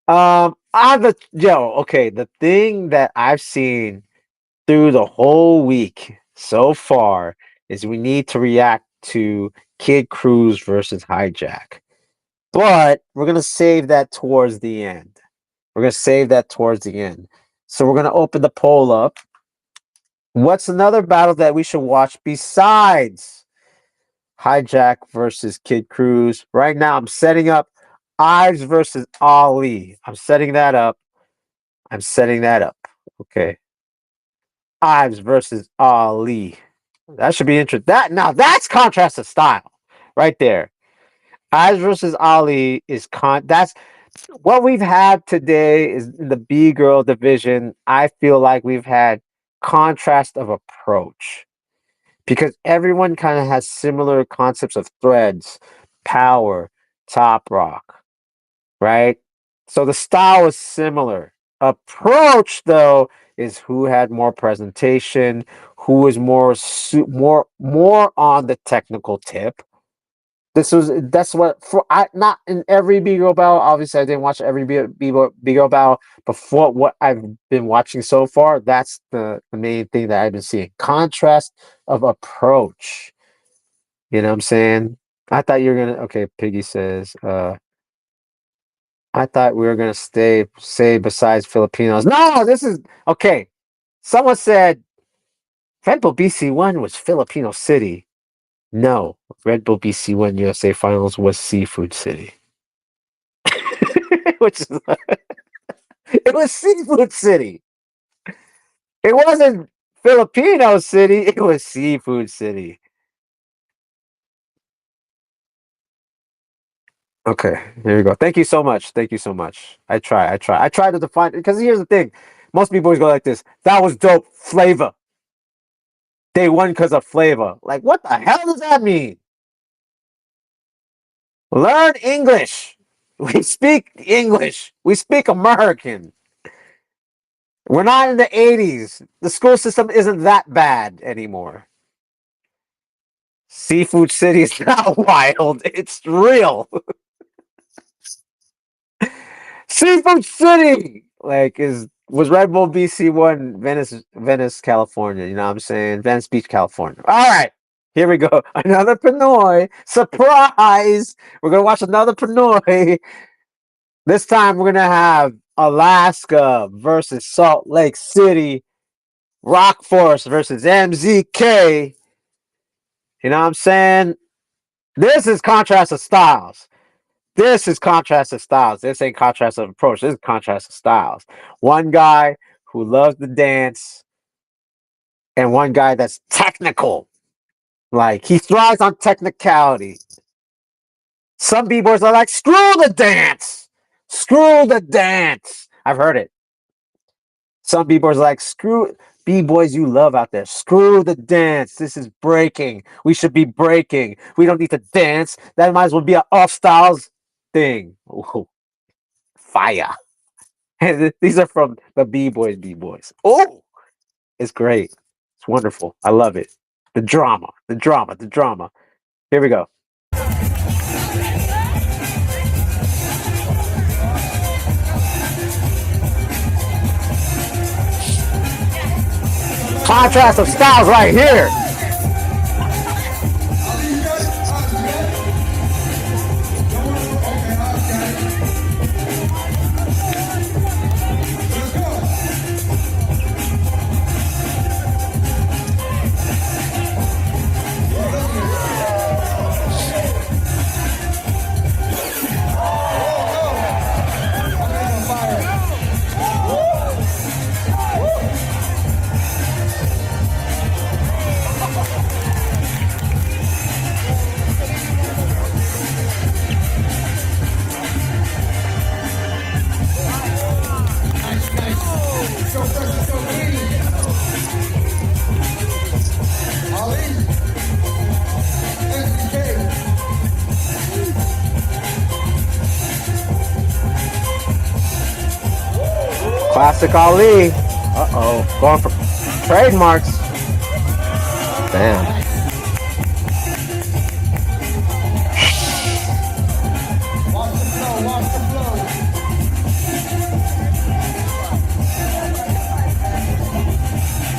Okay. The thing that I've seen through the whole week so far is we need to react to Kid Cruz versus Hijack, but we're gonna save that towards the end. We're gonna save that towards the end. So we're gonna open the poll up. What's another battle that we should watch besides Hijack versus Kid Cruz? Right now, I'm setting up Ives versus Ali. I'm setting that up. I'm setting that up. Okay. Ives versus Ali. That should be interesting. That's contrast of style right there. Ives versus Ali is that's what we've had today is in the B girl division. I feel like we've had contrast of approach because everyone kind of has similar concepts of threads, power, top rock, right? So the style is similar. Approach, though, is who had more presentation, who was more on the technical tip. That's what for I not in every B girl battle. Obviously, I didn't watch every B girl battle, but for what I've been watching so far, that's the main thing that I've been seeing. Contrast of approach. You know what I'm saying? I thought you were gonna. Okay, Piggy says. I thought we were gonna say besides Filipinos. No, this is okay. Someone said Red Bull BC1 was Filipino City. No, Red Bull BC1 USA Finals was Seafood City. Which is, it was Seafood City. It wasn't Filipino City. It was Seafood City. Okay, here we go. Thank you so much. Thank you so much. I try to define, because here's the thing. Most people always go like this. That was dope. Flavor. They won because of flavor. Like, what the hell does that mean? Learn English. We speak English. We speak American. We're not in the 80s. The school system isn't that bad anymore. Seafood City is not wild. It's real. Seafood City, like, is was Red Bull BC1 Venice, California. You know what I'm saying? Venice Beach, California. All right, here we go. Another Pinoy surprise. We're gonna watch another Pinoy. This time we're gonna have Alaska versus Salt Lake City. Rock Force versus MZK. You know what I'm saying? This is contrast of styles. This is contrast of styles. This ain't contrast of approach. This is contrast of styles. One guy who loves to dance and one guy that's technical. Like, he thrives on technicality. Some b-boys are like, screw the dance. Screw the dance. I've heard it. Some b-boys are like, screw b-boys you love out there. Screw the dance. This is breaking. We should be breaking. We don't need to dance. That might as well be an off-styles thing. Ooh, fire. And these are from the B-Boys. Oh, it's great. It's wonderful. I love it. The drama. Here we go. Contrast of styles right here. Classic Ali. Uh-oh. Going for trademarks. Damn.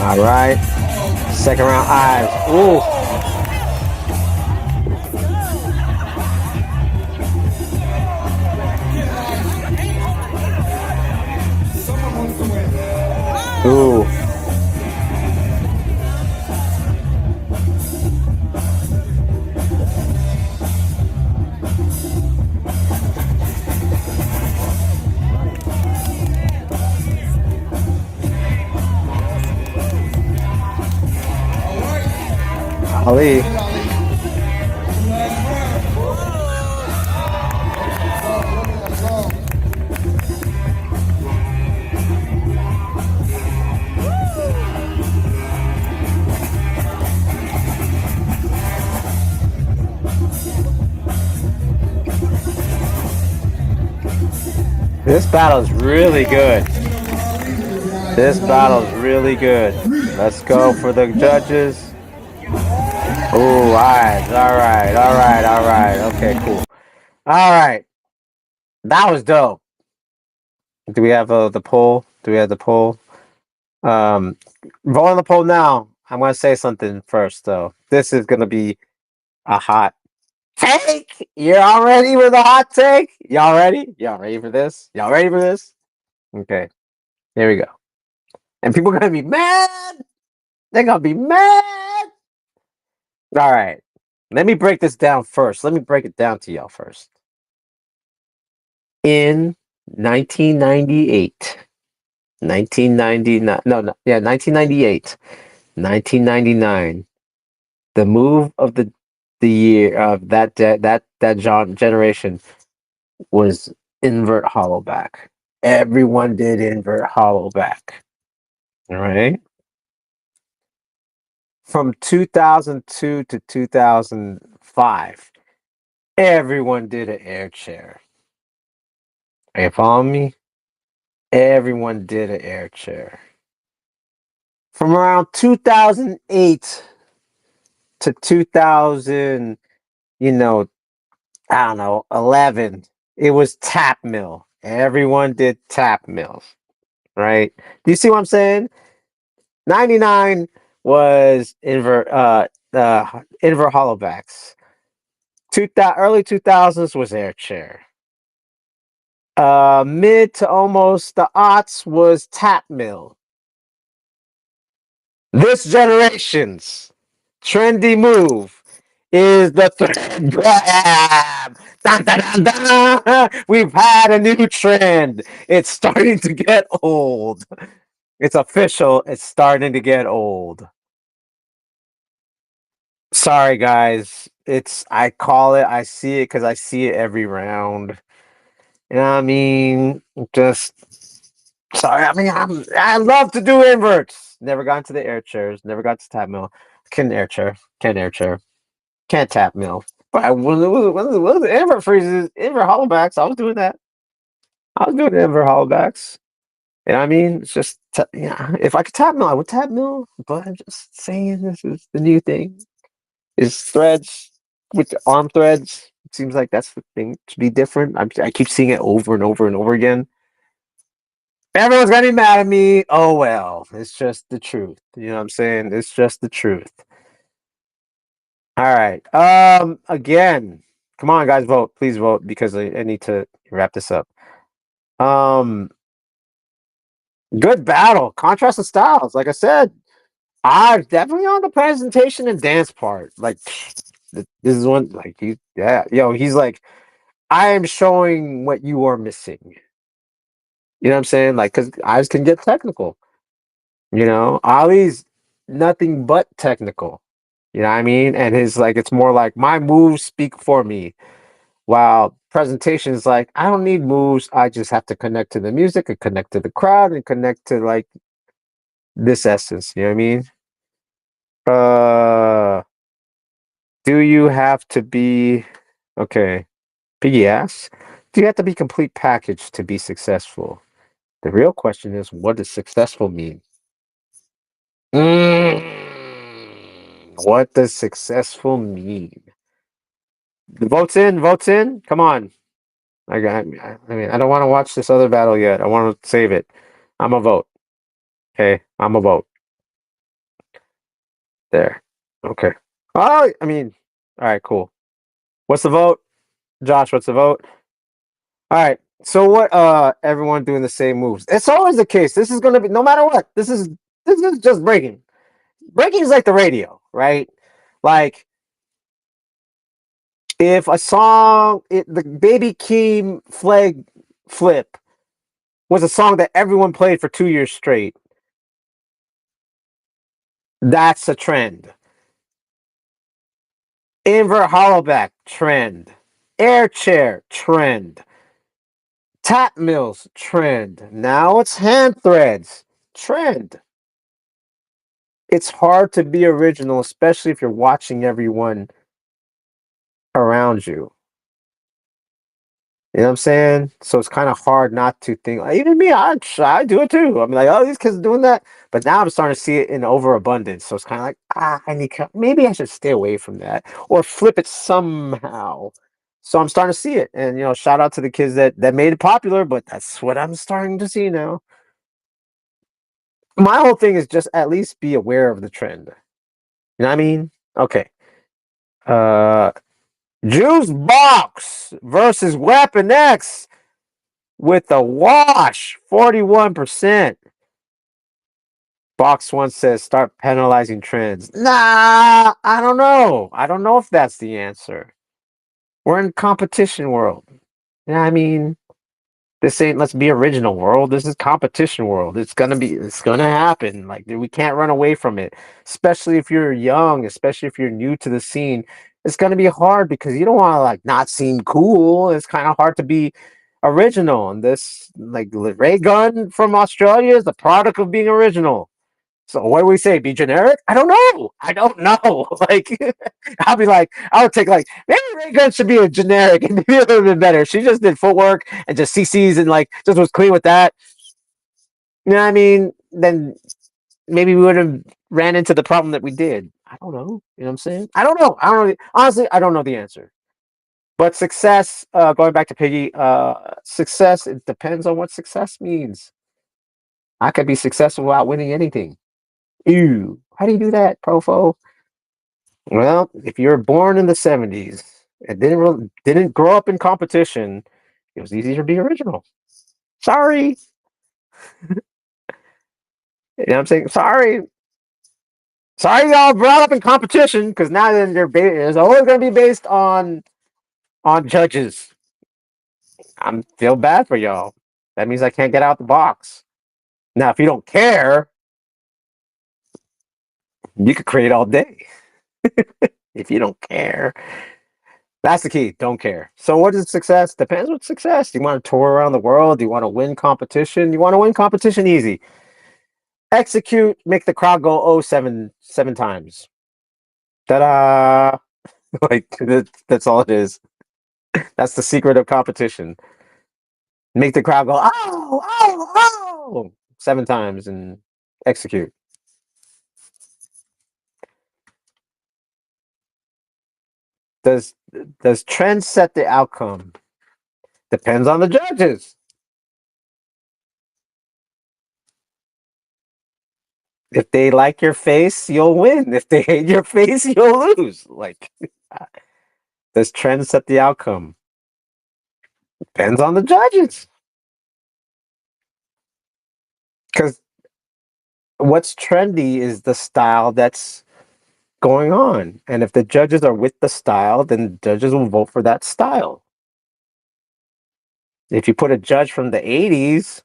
All right. Second round eyes. Ooh. Ooh. Ali. This battle is really good. This battle is really good. Let's go for the judges. Ooh, eyes. All right. Okay, cool. All right. That was dope. Do we have the poll? Vote on the poll now. I'm going to say something first, though. This is going to be a hot take. Y'all ready for the hot take? Y'all ready? Y'all ready for this? Okay. Here we go. And people are going to be mad. They're gonna be mad. All right. Let me break this down first. Let me break it down to y'all first. In 1998, 1999, no, yeah, 1998, 1999, the move of the year of that generation was invert hollowback. Everyone did invert hollowback. All right. From 2002 to 2005, everyone did an air chair. Are you following me? Everyone did an air chair. From around 2008 to 2000, I don't know, 11, it was tap mill. Everyone did tap mills, right? Do you see what I'm saying? 99 was invert hollowbacks. Early 2000s was air chair. Mid to almost the aughts was tap mill. This generation's trendy move is the thread grab. Dun, dun, dun, dun. We've had a new trend. It's starting to get old. It's official. It's starting to get old. Sorry, guys. I call it, I see it because I see it every round. You know what I mean? Just sorry. I mean, I love to do inverts. Never got into the air chairs. Never got to tap mill. Can't air chair. Can't air chair. Can't tap mill. But when it was the invert freezes, invert hollowbacks, I was doing that. I was doing the invert hollowbacks. You know what I mean? It's just, yeah. If I could tap mill, I would tap mill. But I'm just saying, this is the new thing. Is threads with the arm threads. It seems like that's the thing to be different. I keep seeing it over and over and over again. Everyone's gonna be mad at me. Oh well, it's just the truth. You know what I'm saying? It's just the truth. All right. Again, come on, guys, vote. Please vote because I need to wrap this up. Um, good battle. Contrast of styles. Like I said, I definitely on the presentation and dance part. Like this is one. Like yeah, yo, he's like, I am showing what you are missing. You know what I'm saying? Like, because eyes can get technical. Ali's nothing but technical. You know what I mean? And his like, it's more like my moves speak for me. While presentation is like, I don't need moves. I just have to connect to the music and connect to the crowd and connect to like this essence. You know what I mean? Uh, do you have to be okay? Piggy asks, do you have to be complete package to be successful? The real question is, what does successful mean? What does successful mean? The votes in, votes in. Come on. I mean, I don't want to watch this other battle yet. I want to save it. I'm a vote. Okay, I'm a vote. There. Okay. Oh, I mean, all right, cool. What's the vote? Josh, what's the vote? All right. So what everyone doing the same moves. It's always the case. This is gonna be no matter what. This is just breaking. Breaking is like the radio, right? Like if a song the Baby Keem flag flip was a song that everyone played for 2 years straight, that's a trend. Invert hollowback trend. Air chair trend. Tap mills trend. Now it's hand threads trend. It's hard to be original, especially if you're watching everyone around you. You know what I'm saying? So it's kind of hard not to think. Like, even me, I do it too. I'm like, oh, these kids are doing that. But now I'm starting to see it in overabundance. So it's kind of like, maybe I should stay away from that or flip it somehow. So I'm starting to see it, and shout out to the kids that made it popular. But that's what I'm starting to see now. My whole thing is just at least be aware of the trend. You know what I mean? Okay. Uh, Juice Box versus Weapon X with a wash, 41%. Fox One says start penalizing trends. Nah, I don't know. I don't know if that's the answer. We're in competition world. Yeah, I mean, this ain't let's be original world. This is competition world. It's gonna happen. Like we can't run away from it. Especially if you're young, especially if you're new to the scene. It's gonna be hard because you don't want to like not seem cool. It's kind of hard to be original. And this like ray gun from Australia is the product of being original. So what do we say? Be generic? I don't know. I don't know. Like I would take like maybe Ray Gun should be a generic and maybe a little bit better. She just did footwork and just CCs and like just was clean with that. You know what I mean? Then maybe we would have ran into the problem that we did. I don't know. You know what I'm saying? I don't know. I don't know. Honestly, I don't know the answer. But success, going back to Piggy, success, it depends on what success means. I could be successful without winning anything. Ew. How do you do that, Profo? Well, if you were born in the 70s and didn't grow up in competition, it was easier to be original. Sorry. You know what I'm saying? Sorry. Sorry y'all brought up in competition because now then it's always going to be based on judges. I'm feel bad for y'all. That means I can't get out the box. Now, if you don't care, you could create all day. If you don't care, that's the key. Don't care. So, what is success? Depends what success. Do you want to tour around the world? Do you want to win competition? You want to win competition easy. Execute, make the crowd go oh seven times. Ta-da! Like that's all it is. That's the secret of competition. Make the crowd go oh 7 times and execute. Does does trend set the outcome? Depends on the judges. If they like your face, you'll win. If they hate your face, you'll lose. Like, does trend set the outcome? Depends on the judges. Because what's trendy is the style that's going on. And if the judges are with the style, then judges will vote for that style. If you put a judge from the 80s,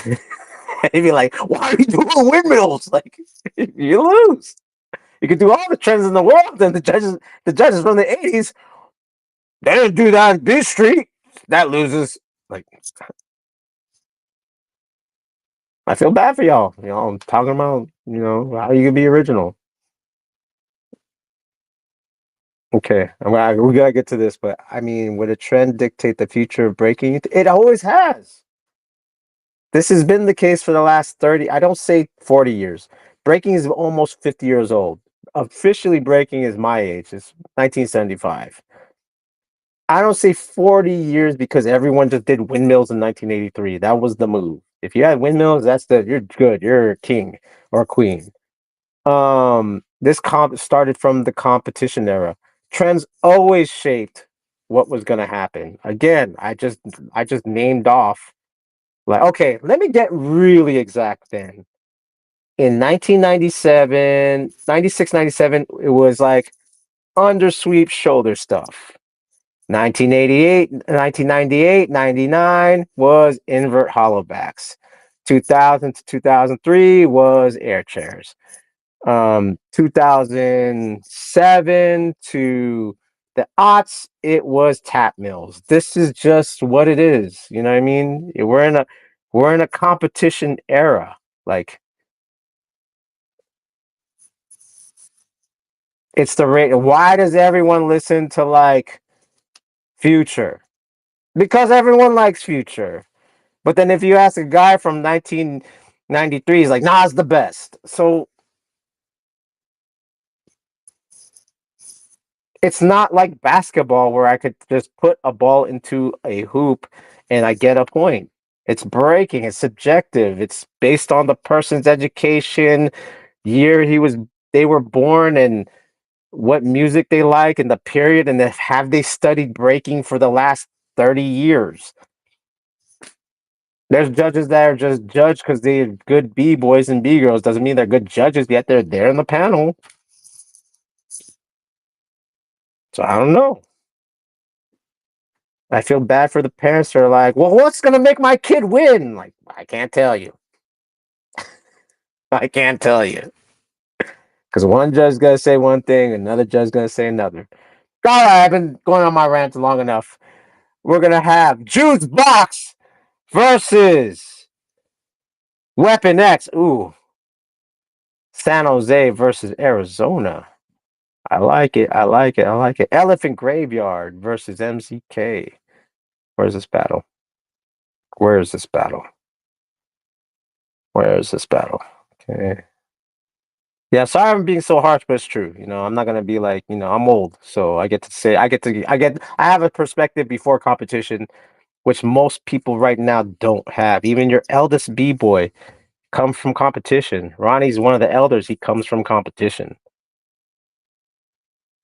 he'd be like, why are you doing windmills? Like, you lose. You could do all the trends in the world, then the judges from the 80s, they didn't do that on this street. That loses. Like, I feel bad for y'all. You know, I'm talking about, how you can be original. Okay, we gotta get to this, but I mean, would a trend dictate the future of breaking? It always has. This has been the case for the last 30, I don't say 40 years. Breaking is almost 50 years old. Officially breaking is my age. It's 1975. I don't say 40 years because everyone just did windmills in 1983. That was the move. If you had windmills, you're good. You're a king or a queen. This comp started from the competition era. Trends always shaped what was going to happen. Again, I just named off like, okay, let me get really exact then. In 1997, 96, 97, it was like undersweep shoulder stuff. 1988, 1998, 99 was invert hollowbacks. 2000 to 2003 was air chairs. 2007 to the aughts, it was tap mills. This is just what it is. You know what I mean? We're in a competition era. Like it's the rate. Why does everyone listen to like Future? Because everyone likes Future. But then if you ask a guy from 1993, he's like, Nas the best. So it's not like basketball where I could just put a ball into a hoop and I get a point. It's breaking, it's subjective. It's based on the person's education, year they were born and what music they like and the period and have they studied breaking for the last 30 years. There's judges that are just judged because they're good B boys and B girls. Doesn't mean they're good judges, yet they're there in the panel. So I don't know. I feel bad for the parents who are like, well, what's going to make my kid win? Like, I can't tell you. I can't tell you. Because one judge is going to say one thing, another judge is going to say another. All right, I've been going on my rant long enough. We're going to have Juice Box versus Weapon X. Ooh. San Jose versus Arizona. I like it. I like it. I like it. Elephant Graveyard versus MCK. Where's this battle? Where is this battle? Where is this battle? Okay. Yeah, sorry I'm being so harsh, but it's true. You know, I'm not gonna be like, you know, I'm old, so I have a perspective before competition, which most people right now don't have. Even your eldest B-boy comes from competition. Ronnie's one of the elders, he comes from competition.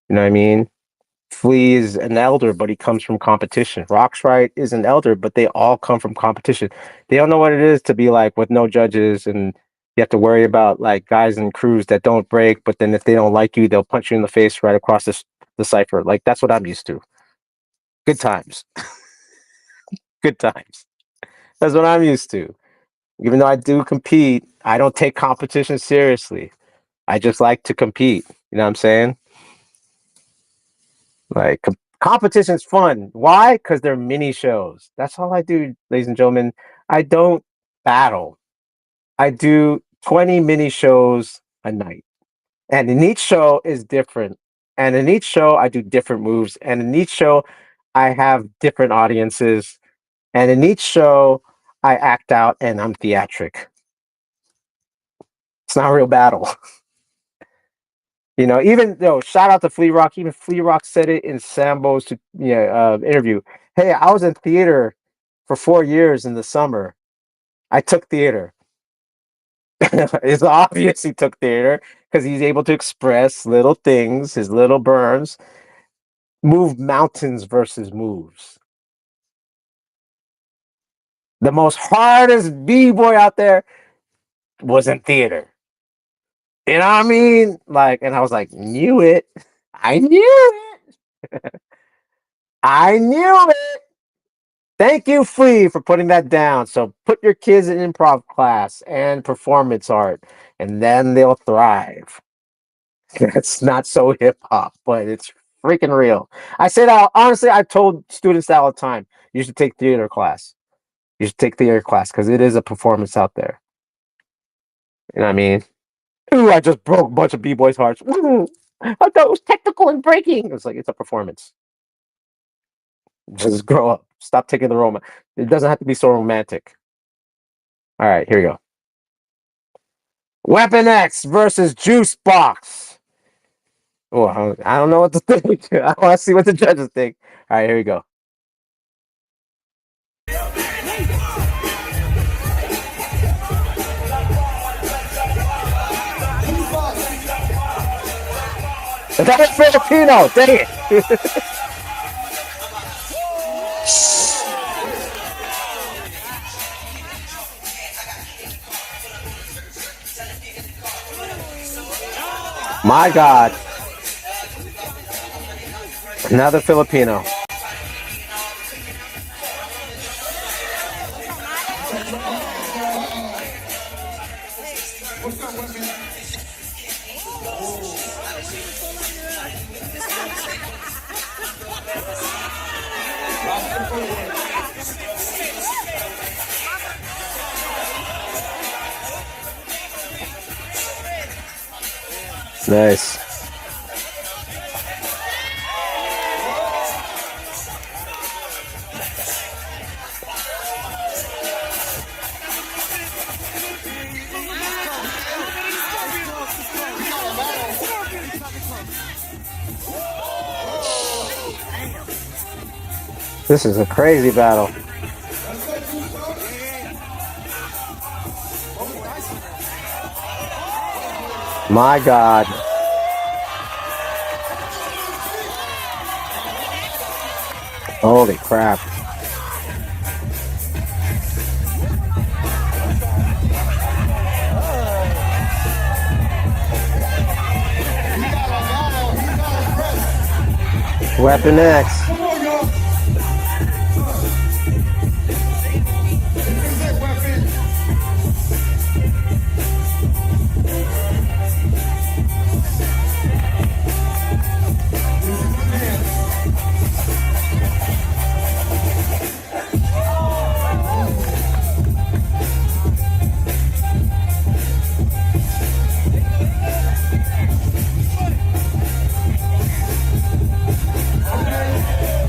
You know what I mean? Flea is an elder, but he comes from competition. Rockstrite is an elder, but they all come from competition. They don't know what it is to be like with no judges, and you have to worry about like guys and crews that don't break, but then if they don't like you, they'll punch you in the face right across the cipher. Like that's what I'm used to. Good times. Good times. That's what I'm used to. Even though I do compete, I don't take competition seriously. I just like to compete. You know what I'm saying? Like competition's fun. Why? Because they're mini shows. That's all I do, ladies and gentlemen. I don't battle. I do 20 mini shows a night. And in each show is different. And in each show I do different moves. And in each show I have different audiences. And in each show I act out and I'm theatric. It's not a real battle. You know, even though shout out to Flea Rock, even Flea Rock said it in Sambo's interview. Hey, I was in theater for 4 years in the summer. I took theater. It's obvious he took theater because he's able to express little things, his little burns, move mountains versus moves. The most hardest B-boy out there was in theater. You know what I mean? Like, and I was like, knew it. I knew it. I knew it. Thank you, Flea, for putting that down. So put your kids in improv class and performance art, and then they'll thrive. It's not so hip hop, but it's freaking real. I say that honestly. I told students that all the time. You should take theater class. You should take theater class because it is a performance out there. You know what I mean? Ooh, I just broke a bunch of b-boys' hearts. Ooh, I thought it was technical and breaking. It's like it's a performance. Just grow up. Stop taking the romance. It doesn't have to be so romantic. All right, here we go. Weapon X versus Juice Box. Oh, I don't know what to think. I want to see what the judges think. All right, here we go. That's Filipino. Dang it. My God. Another Filipino. Nice. This is a crazy battle. My God. Holy crap. Weapon X. Come on, y'all. Is that weapon?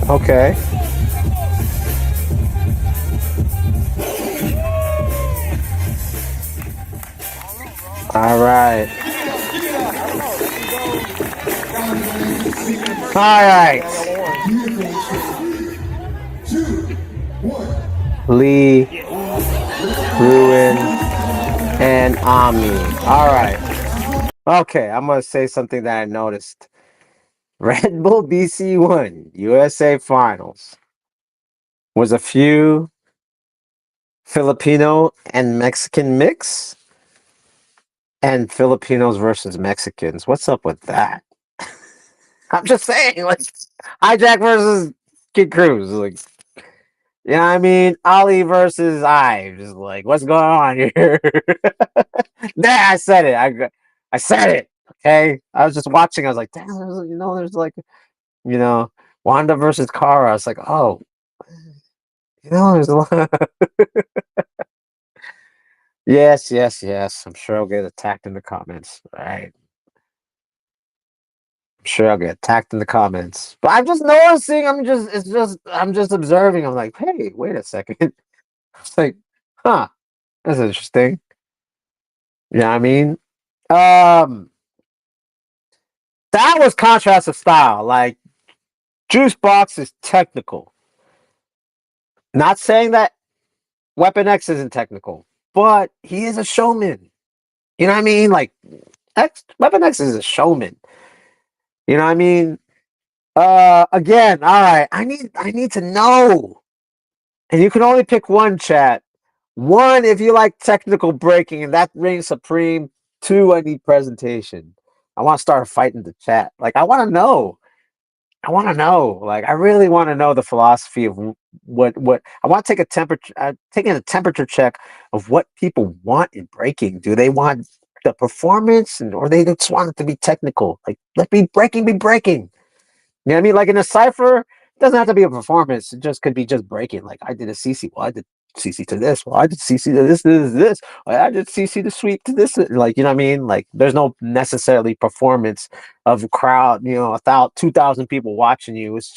Okay. All right. All right. 2, 1. Lee, Ruin, and Ami. All right. Okay, I'm gonna say something that I noticed. Red Bull BC1 USA Finals was a few Filipino and Mexican mix, and Filipinos versus Mexicans. What's up with that? I'm just saying, like Hijack versus Kid Cruz, like you know what I mean? Ali versus Ives, like what's going on here? There, I said it. I said it. Okay, I was just watching. I was like, damn, there's like, you know, Wanda versus Cara. I was like, oh, there's a lot. Yes, yes, yes. I'm sure I'll get attacked in the comments. Right. I'm sure I'll get attacked in the comments. But I'm just noticing. I'm just observing. I'm like, hey, wait a second. It's like, huh, that's interesting. You know what I mean? Um, that was contrast of style. Like, Juice Box is technical. Not saying that Weapon X isn't technical, but he is a showman. You know what I mean? Like, Weapon X is a showman. You know what I mean? Again, all right. I need to know. And you can only pick one, chat. One, if you like technical breaking, and that reigns supreme. Two, I need presentation. I want to start fighting the chat. Like, I want to know. I want to know. Like, I really want to know the philosophy of what I want to take a temperature, taking a temperature check of what people want in breaking. Do they want the performance, or they just want it to be technical? Like, let be breaking, be breaking. You know what I mean? Like in a cipher, it doesn't have to be a performance. It just could be just breaking. Like I did a CC. Well, I did CC to this. Well, I did CC to this. Well, I did CC to sweep to this. Like, you know what I mean? Like there's no necessarily performance of a crowd, 2,000 people watching you. It's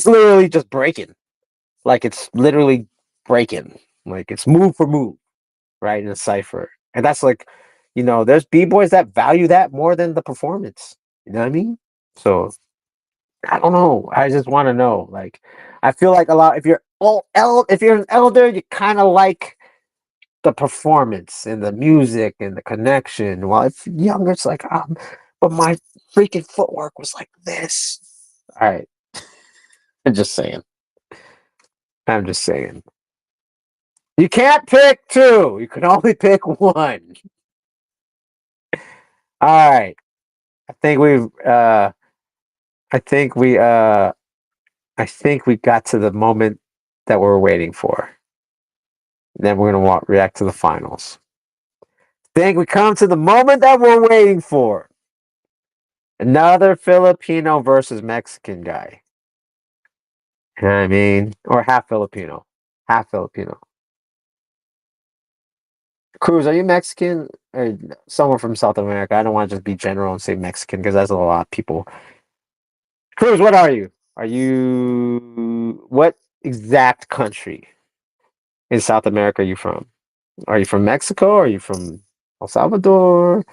literally just breaking. Like it's literally breaking. Like it's move for move, right? In a cipher. And that's like, there's B-boys that value that more than the performance. You know what I mean? So I don't know. I just want to know. Like, I feel like a lot. If you're an elder, you kind of like the performance and the music and the connection. While if younger, it's like, but my freaking footwork was like this. All right, I'm just saying. I'm just saying. You can't pick two. You can only pick one. All right. I think we've. I think we. I think we got to the moment that we're waiting for. Then we're gonna react to the finals. Think we come to the moment that we're waiting for. Another Filipino versus Mexican guy. You know what I mean? Or half Filipino. Half Filipino. Cruz, are you Mexican or someone from South America? I don't want to just be general and say Mexican because that's a lot of people. Cruz, what are you? Are you what exact country in South America are you from? Are you from Mexico? Are you from El Salvador?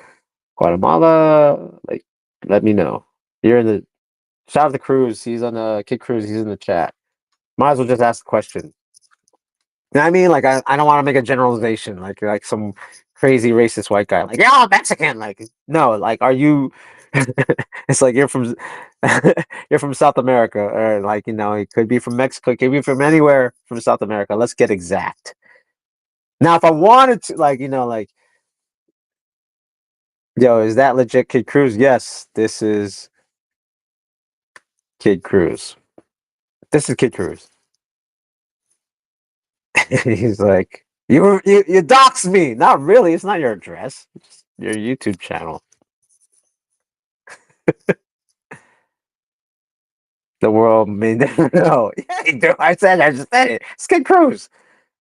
Guatemala? Like, let me know. You're in the shout out to Cruz. He's on the Kid Cruz. He's in the chat. Might as well just ask the question. You know what I mean? Like, I don't want to make a generalization, like some crazy racist white guy. Like, yeah, I'm Mexican. Like, no, like, are you? It's like you're from you're from South America, or like it could be from Mexico, it could be from anywhere from South America. Let's get exact. Now, if I wanted to, like, yo, is that legit, Kid Cruz? Yes, this is Kid Cruz. This is Kid Cruz. He's like, you doxed me. Not really. It's not your address. It's your YouTube channel. The world may never know. Yeah, dude, I just said it. It's Kid Cruz.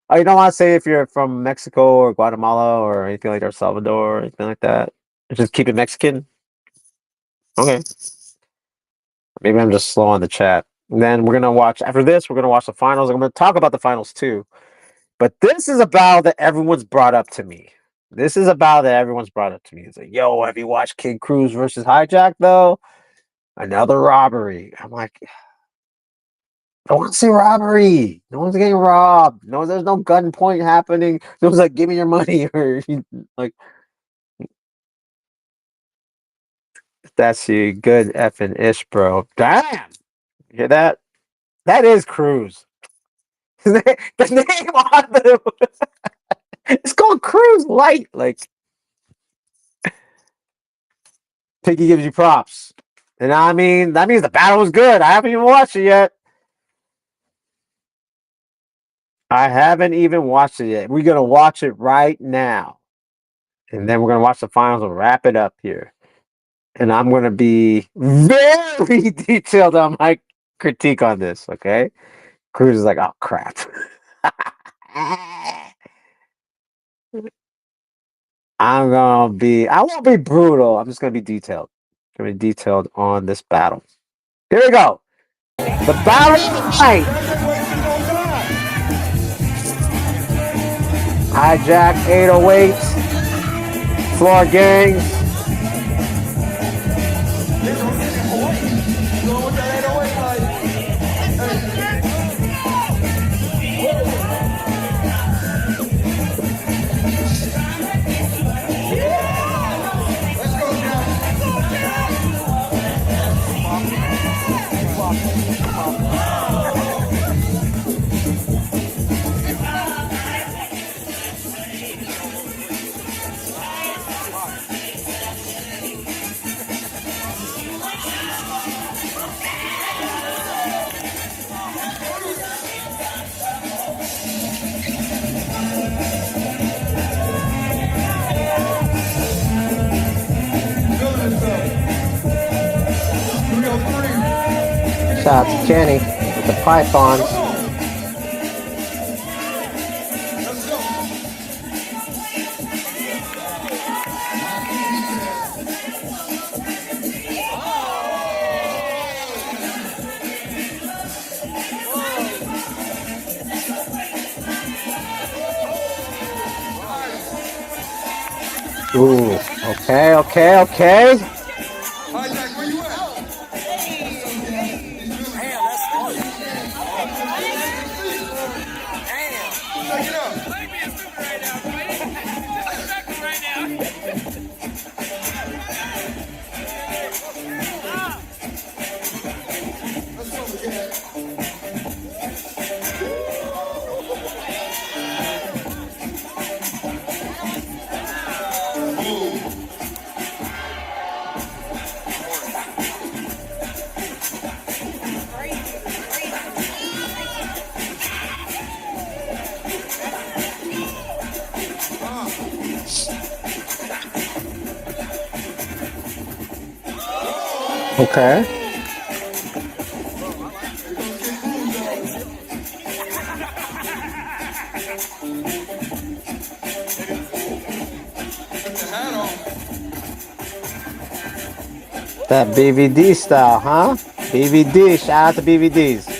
Oh, you don't want to say if you're from Mexico or Guatemala or anything like El Salvador or anything like that? Just keep it Mexican? Okay. Maybe I'm just slow on the chat. And then we're going to watch, after this, we're going to watch the finals. I'm going to talk about the finals too. But this is a battle that everyone's brought up to me. This is a battle that everyone's brought up to me. It's like, yo, have you watched Kid Cruz versus Hijack, though? Another robbery. I'm like, I want to see robbery. No one's getting robbed. No, there's no gunpoint happening. No one's like, give me your money. Or like, that's you. Good effing ish, bro. Damn. You hear that? That is Cruz. The name on the it's called Cruz Light. Like Piggy gives you props. And I mean, that means the battle was good. I haven't even watched it yet. I haven't even watched it yet. We're gonna watch it right now. And then we're gonna watch the finals and wrap it up here. And I'm gonna be very detailed on my critique on this, okay? Cruz is like, oh crap. I won't be brutal. I'm just gonna be detailed. I'm gonna be detailed on this battle. Here we go. The battle of the night. Hijack 808s. Floor gangs. Shout out to Kenny with the pythons. Ooh, okay. Hijack, where you at? Check it out. Let's go, Hijack. Okay. That BVD style, huh? BVD, shout out to BVDs.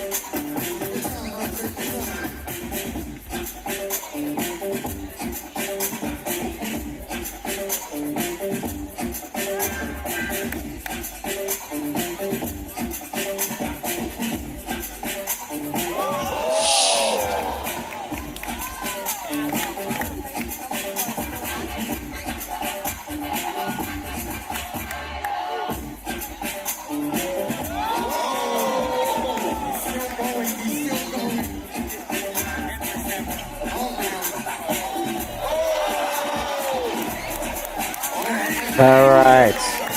All right.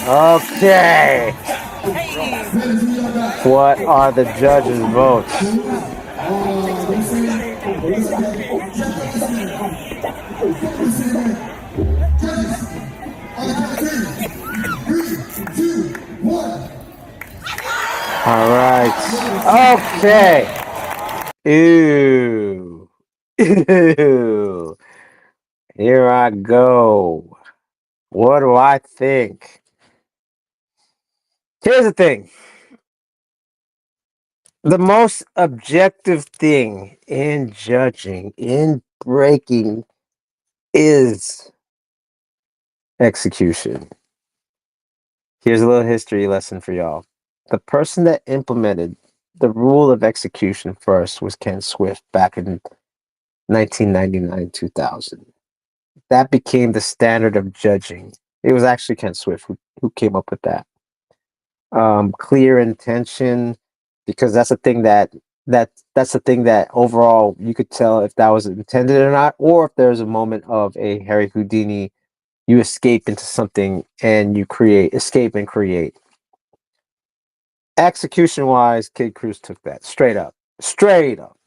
Okay. Ready for y'all guys? What are the judges' votes? All right. Okay. Ew. Ew. Here I go. What do I think? Here's the thing. The most objective thing in judging, in breaking, is execution. Here's a little history lesson for y'all. The person that implemented the rule of execution first was Ken Swift back in 1999 2000. That became the standard of judging. It was actually Ken Swift who came up with that. Clear intention, because that's the thing that's the thing that overall you could tell if that was intended or not, or if there's a moment of a Harry Houdini, you escape into something and you escape and create. Execution wise, Kid Cruz took that straight up. Straight up.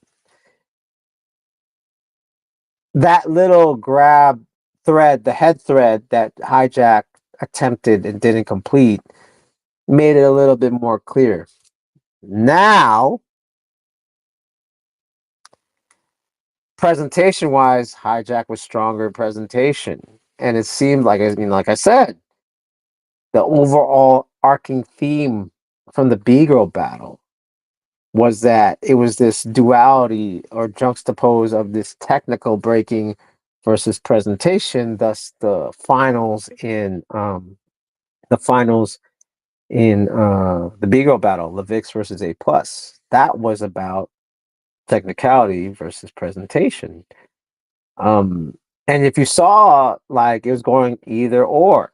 That little grab thread, the head thread that Hijack attempted and didn't complete, made it a little bit more clear. Now, presentation wise, Hijack was stronger in presentation. And it seemed like, like I said, the overall arcing theme from the B-Girl battle was that it was this duality or juxtapose of this technical breaking versus presentation. Thus, the finals in the B-Girl battle, Levix versus A plus. That was about technicality versus presentation. And if you saw, like, it was going either or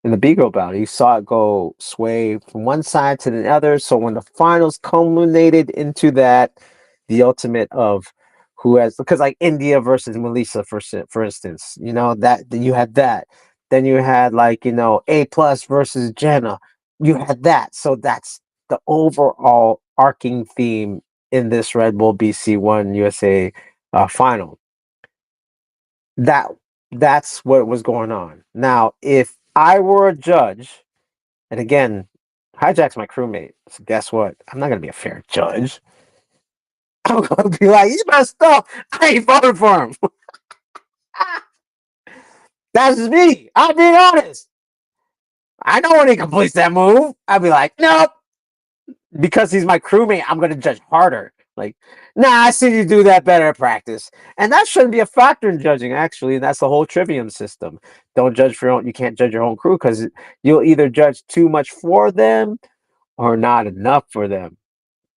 in the B-Girl battle, you saw it go sway from one side to the other. So when the finals culminated into that, the ultimate of who has, because like India versus Melissa, for instance, that you had that. Then you had like, A plus versus Jenna. You had that. So that's the overall arcing theme in this Red Bull BC1 USA final. That's what was going on. Now, if I were a judge, and again, Hijack's my crewmate, so guess what? I'm not gonna be a fair judge. I'm gonna be like, he's messed up. I ain't voting for him. That's just me. I'm being honest. I know when he completes that move, I'll be like, nope. Because he's my crewmate, I'm gonna judge harder. Like, nah, I see you do that better at practice. And that shouldn't be a factor in judging, actually. And that's the whole trivium system. Don't judge for your own, you can't judge your own crew because you'll either judge too much for them or not enough for them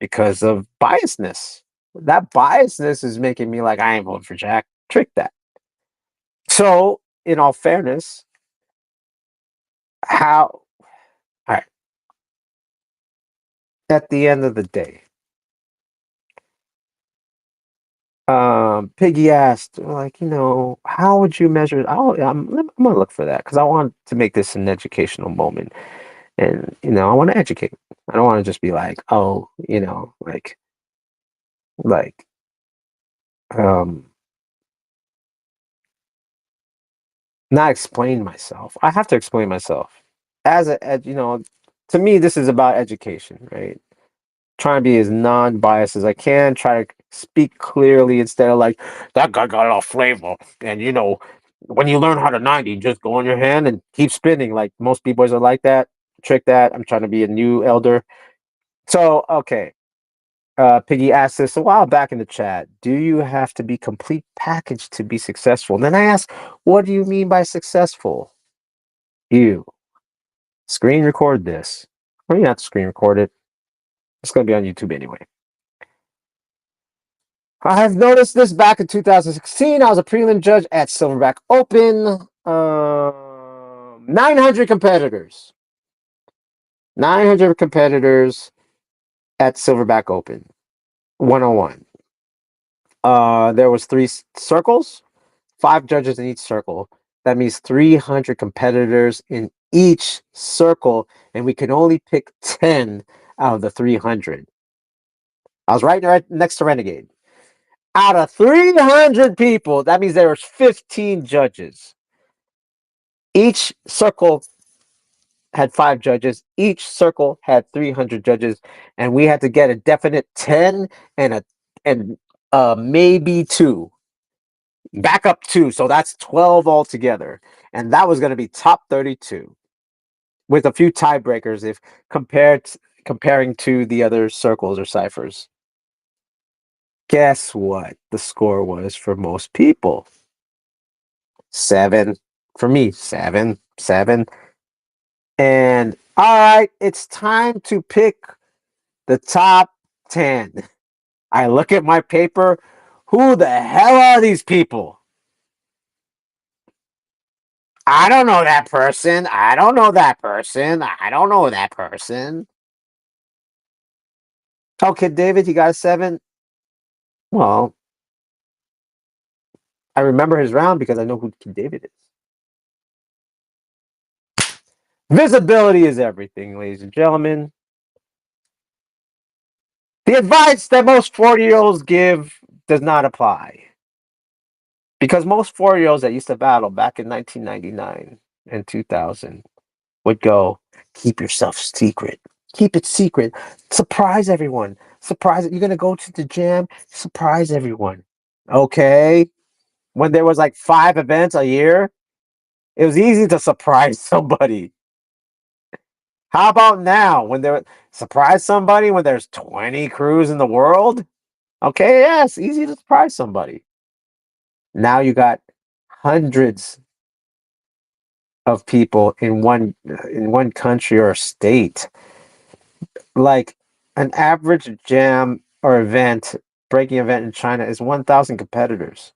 because of biasness. That biasness is making me like, I ain't voting for Jack. Trick that. So, in all fairness, how, all right, at the end of the day, Piggy asked, like, how would you measure it? I'm gonna look for that because I want to make this an educational moment, and I want to educate. I don't want to just be like, oh, like, um, not explain myself. I have to explain myself to me, this is about education, right? Trying to be as non-biased as I can, try to speak clearly instead of like, that guy got all flavor. And when you learn how to 90, just go on your hand and keep spinning. Like most B-boys are like that. Trick that. I'm trying to be a new elder. So, okay. Piggy asked this a while back in the chat. Do you have to be complete package to be successful? And then I asked, what do you mean by successful? You screen record this. Or you don't have to screen record it. It's going to be on YouTube anyway. I have noticed this back in 2016. I was a prelim judge at Silverback Open. 900 competitors. 900 competitors at Silverback Open. 101. There was 3 circles, 5 judges in each circle. That means 300 competitors in each circle, and we can only pick 10 out of the 300. I was right next to Renegade. Out of 300 people, that means there was 15 judges. Each circle had 5 judges. Each circle had 300 judges, and we had to get a definite 10 and maybe 2. Back up 2, so that's 12 altogether. And that was going to be top 32 with a few tiebreakers if comparing to the other circles or ciphers. Guess what the score was for most people? 7. For me, 7. 7. And all right, it's time to pick the top 10. I look at my paper. Who the hell are these people? I don't know that person. I don't know that person. I don't know that person. Okay, David, you got a 7? Well, I remember his round because I know who Kid David is. Visibility is everything, ladies and gentlemen. The advice that most 40-year-olds give does not apply. Because most 40-year-olds that used to battle back in 1999 and 2000 would go, keep yourself secret. Keep it secret. Surprise everyone. Surprise. You're going to go to the jam. Surprise everyone. Okay. When there was like 5 events a year, it was easy to surprise somebody. How about now when there surprise somebody when there's 20 crews in the world? Okay, yes, easy to surprise somebody. Now you got hundreds of people in one country or state. Like an average jam or breaking event in China is 1,000 competitors.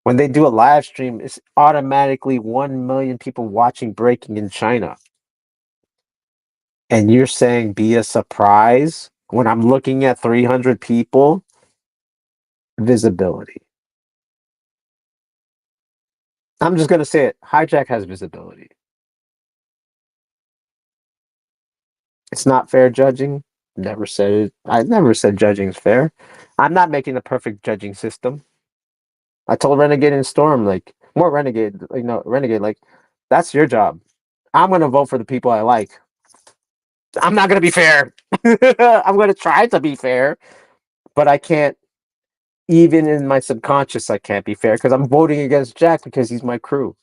When they do a live stream, it's automatically 1 million people watching breaking in China. And you're saying be a surprise when I'm looking at 300 people? Visibility. I'm just going to say it. Hijack has visibility. It's not fair judging. Never said it. I never said judging is fair. I'm not making a perfect judging system. I told Renegade and Storm, like, more Renegade, Renegade, like, that's your job. I'm going to vote for the people I like. I'm not going to be fair. I'm going to try to be fair, but I can't, even in my subconscious, I can't be fair because I'm voting against Jack because he's my crew.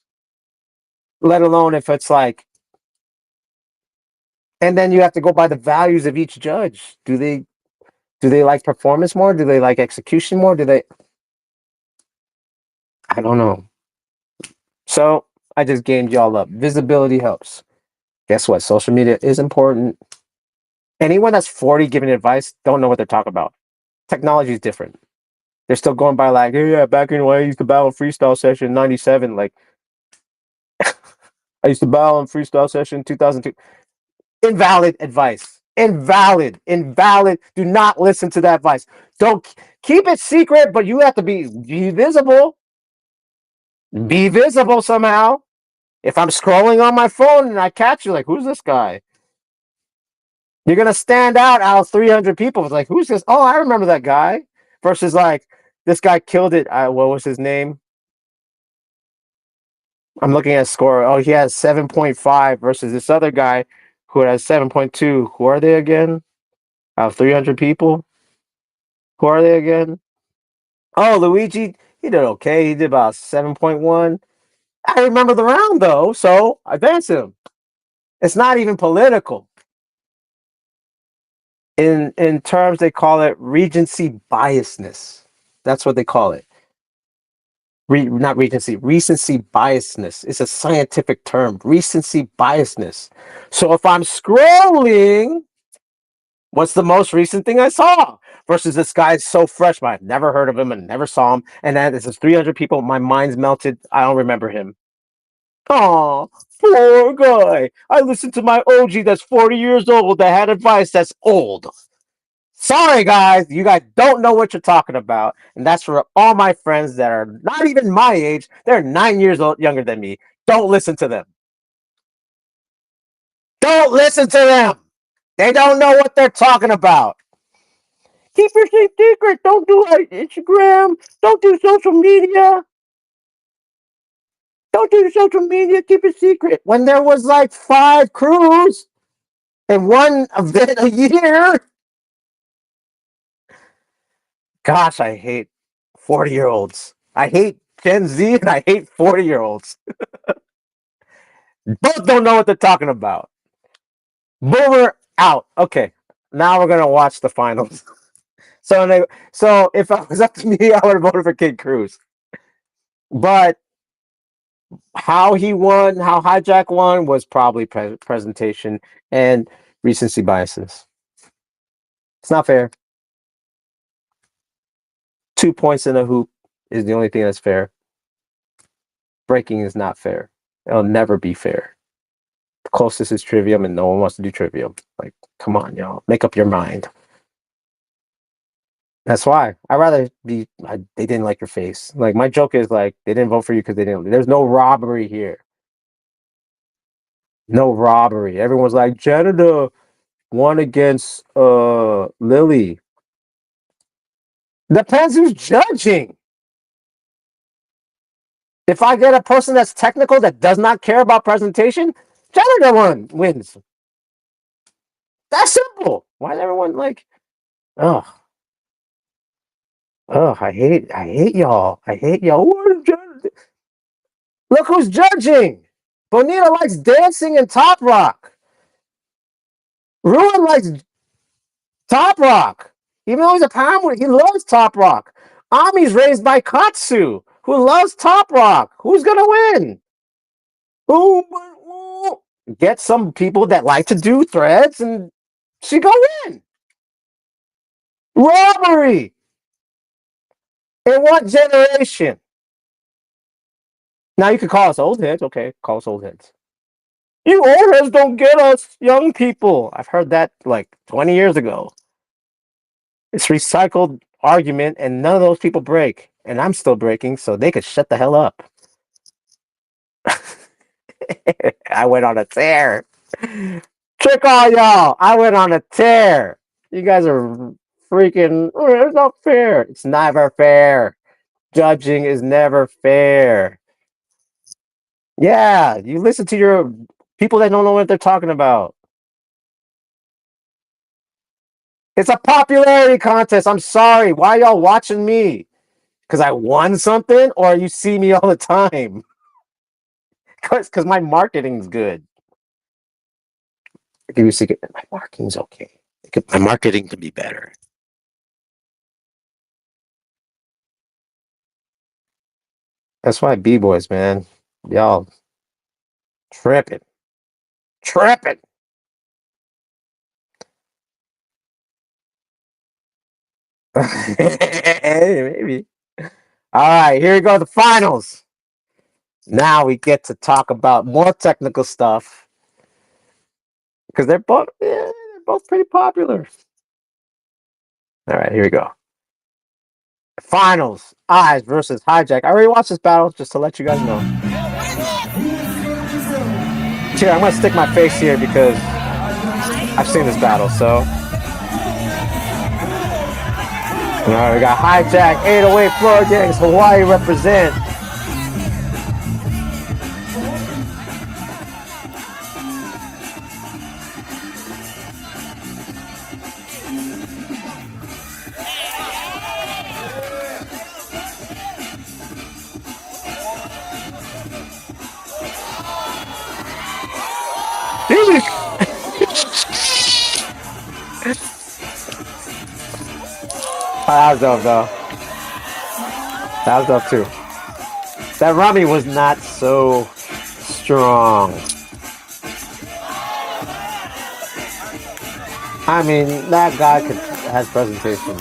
Let alone if it's like, and then you have to go by the values of each judge. Do they like performance more? Do they like execution more? I don't know. So I just gamed y'all up. Visibility helps. Guess what? Social media is important. Anyone that's 40 giving advice don't know what they're talking about. Technology is different. They're still going by like, hey, yeah, back in when I used to battle freestyle session 97, like I used to battle in freestyle session 2002. Invalid advice. Invalid. Do not listen to that advice. Don't keep it secret, but you have to be visible. Be visible somehow. If I'm scrolling on my phone and I catch you, like, who's this guy? You're gonna stand out of 300 people. It's like, who's this? Oh, I remember that guy. Versus like, this guy killed it. What was his name? I'm looking at score. Oh, he has 7.5 versus this other guy who has 7.2. Who are they again? Out of 300 people? Who are they again? Oh, Luigi. He did okay. He did about 7.1. I remember the round though, so I advance him. It's not even political. In terms, they call it recency biasness. That's what they call it. Not recency biasness. It's a scientific term. Recency biasness. So if I'm scrolling, what's the most recent thing I saw? Versus this guy's so fresh, but I've never heard of him and never saw him. And then this is 300 people. My mind's melted. I don't remember him. Oh, poor guy. I listened to my OG that's 40 years old that had advice that's old. Sorry, guys. You guys don't know what you're talking about. And that's for all my friends that are not even my age. They're 9 years old, younger than me. Don't listen to them. Don't listen to them. They don't know what they're talking about. Keep your secret. Don't do Instagram. Don't do social media. Don't do social media. Keep it secret. When there was like 5 crews and one event a year. Gosh, I hate 40-year-olds. I hate Gen Z and I hate 40-year-olds. Both don't know what they're talking about. Boomer out. Okay, now we're gonna watch the finals. So if it was up to me, I would have voted for Kid Cruz. But how he won, how Hijack won, was probably presentation and recency biases. It's not fair. 2 points in a hoop is the only thing that's fair. Breaking is not fair. It'll never be fair. The closest is Trivium, and no one wants to do Trivium. Like, come on, y'all. Make up your mind. That's why. I'd rather be, they didn't like your face. Like, my joke is, like, they didn't vote for you because they didn't. There's no robbery here. No robbery. Everyone's like, Janada won against Lily. Depends who's judging. If I get a person that's technical that does not care about presentation, Janada wins. That's simple. Why is everyone like, oh, I hate y'all. I hate y'all. Look who's judging. Bonita likes dancing and Top Rock. Ruin likes Top Rock. Even though he's a power, he loves Top Rock. Ami's raised by Katsu, who loves Top Rock. Who's gonna win? Who? Get some people that like to do threads, and she go win. Robbery. In what generation? Now you could call us old heads. Okay, call us old heads. You old heads don't get us young people. I've heard that like 20 years ago. It's recycled argument, and none of those people break. And I'm still breaking, so they could shut the hell up. I went on a tear. Trick all y'all. I went on a tear. You guys are freaking. It's not fair. It's never fair. Judging is never fair. Yeah, you listen to your people that don't know what they're talking about. It's a popularity contest. I'm sorry. Why y'all watching me? Because I won something, or you see me all the time? Because my marketing's good. I'll give you a secret. My marketing's okay. My marketing can be better. That's why B-boys, man. Y'all tripping. Tripping. Maybe. All right, here we go. The finals. Now we get to talk about more technical stuff because they're both pretty popular. All right, here we go. Finals. Eyes versus Hijack. I already watched this battle just to let you guys know. Here, I'm gonna stick my face here because I've seen this battle. So, all right, we got Hijack, 808 Floor Gangs, Hawaii represent. That was dope, though. That was dope, too. That rummy was not so strong. I mean, that guy has presentation.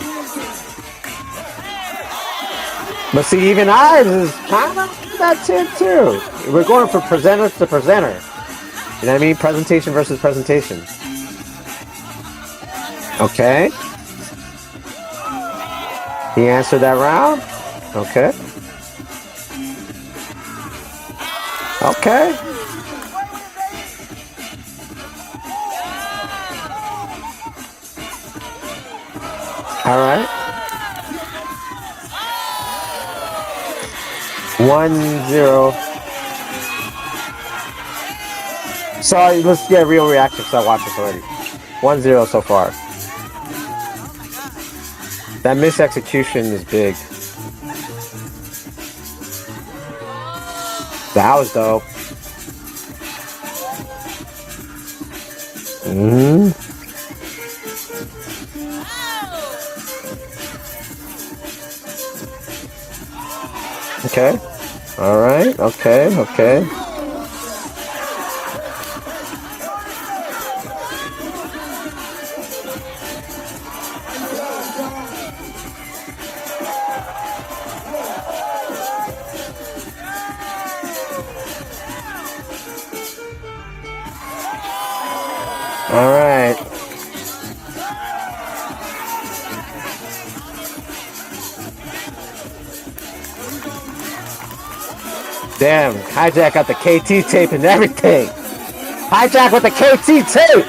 But see, even Eyes is kind of that's it, too. We're going from presenter to presenter. You know what I mean? Presentation versus presentation. Okay. He answered that round? Okay. Okay. All right. 1-0. Sorry, let's get real reaction because I watched this already. 1-0 so far. That misexecution is big. That was dope. Okay. All right. Okay. All right. Damn, Hijack got the KT tape and everything. Hijack with the KT tape.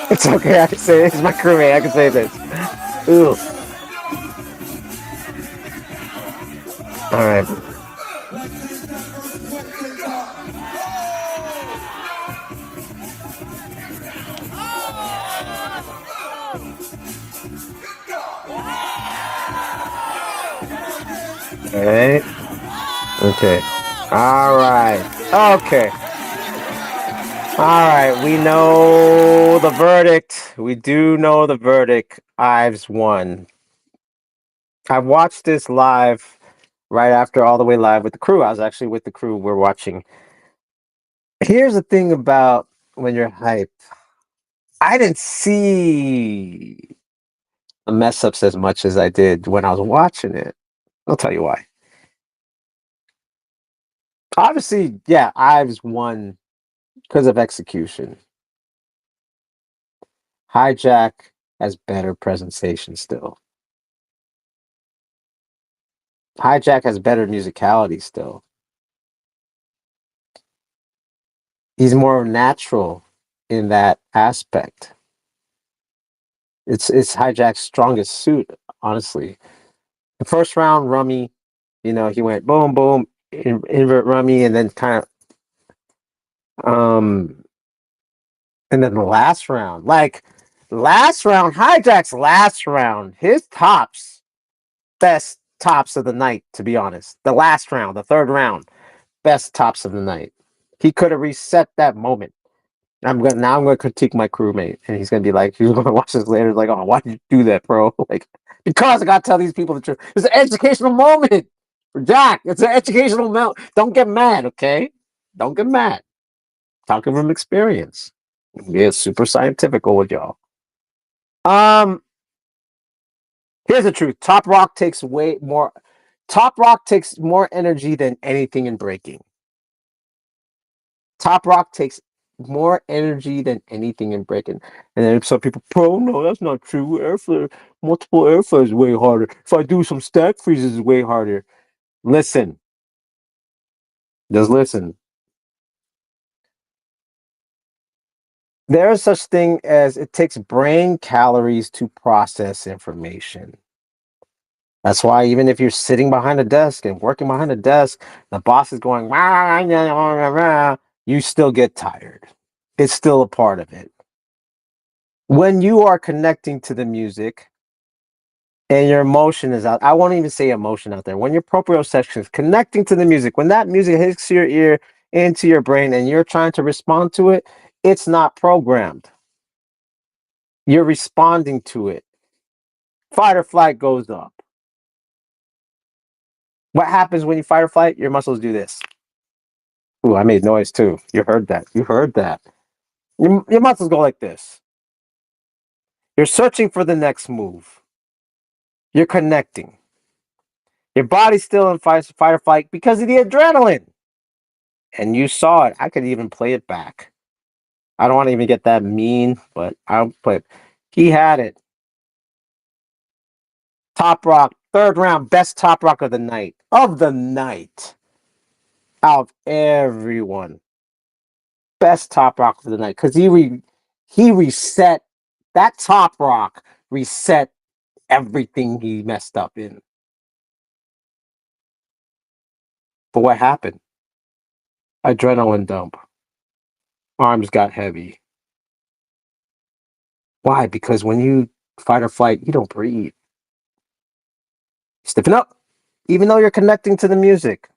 It's okay, I can say it. It's my crewmate, I can say this. Ooh. Alright. Alright. Okay. Alright. Okay. Alright, we know the verdict. We do know the verdict. Ives won. I've watched this live right after All the Way Live with the crew. I was actually with the crew. We're watching. Here's the thing about when you're hype. I didn't see the mess ups as much as I did when I was watching it. I'll tell you why. Obviously, yeah, Ives won because of execution. Hijack has better presentation still. Hijack has better musicality still. He's more natural in that aspect. It's Hijack's strongest suit, honestly. The first round, Rummy, he went boom, boom, invert Rummy, and then kind of, and then the last round, Hijack's last round, his best tops of the night, to be honest. The last round, the third round, best tops of the night. He could have reset that moment. I'm gonna critique my crewmate, and he's gonna be like, he's gonna watch this later, like, oh, why did you do that, bro? Like, because I gotta tell these people the truth. It's an educational moment for Jack. It's an educational moment. Don't get mad, okay? Don't get mad. Talking from experience. Yeah, super scientific with y'all. Here's the truth. Top Rock takes more energy than anything in breaking. Top Rock takes more energy than anything in breaking. And then some people, bro, no, that's not true. Multiple airflow is way harder. If I do some stack freezes, is way harder. Listen. Just listen. There is such thing as it takes brain calories to process information. That's why even if you're sitting behind a desk and working behind a desk, the boss is going, you still get tired. It's still a part of it. When you are connecting to the music and your emotion is out, I won't even say emotion out there. When your proprioception is connecting to the music, when that music hits your ear into your brain and you're trying to respond to it, it's not programmed. You're responding to it. Fight or flight goes up. What happens when you fight or flight? Your muscles do this. Ooh, I made noise too. You heard that. Your muscles go like this. You're searching for the next move. You're connecting. Your body's still in fight or flight because of the adrenaline. And you saw it. I could even play it back. I don't want to even get that mean, but I'll play it. He had it. Top rock, third round, best top rock of the night. Of the night. Out of everyone. Best top rock of the night. Because he reset that top rock, reset everything he messed up in. But what happened? Adrenaline dump. Arms got heavy. Why? Because when you fight or flight, you don't breathe. Stiffen up, even though you're connecting to the music.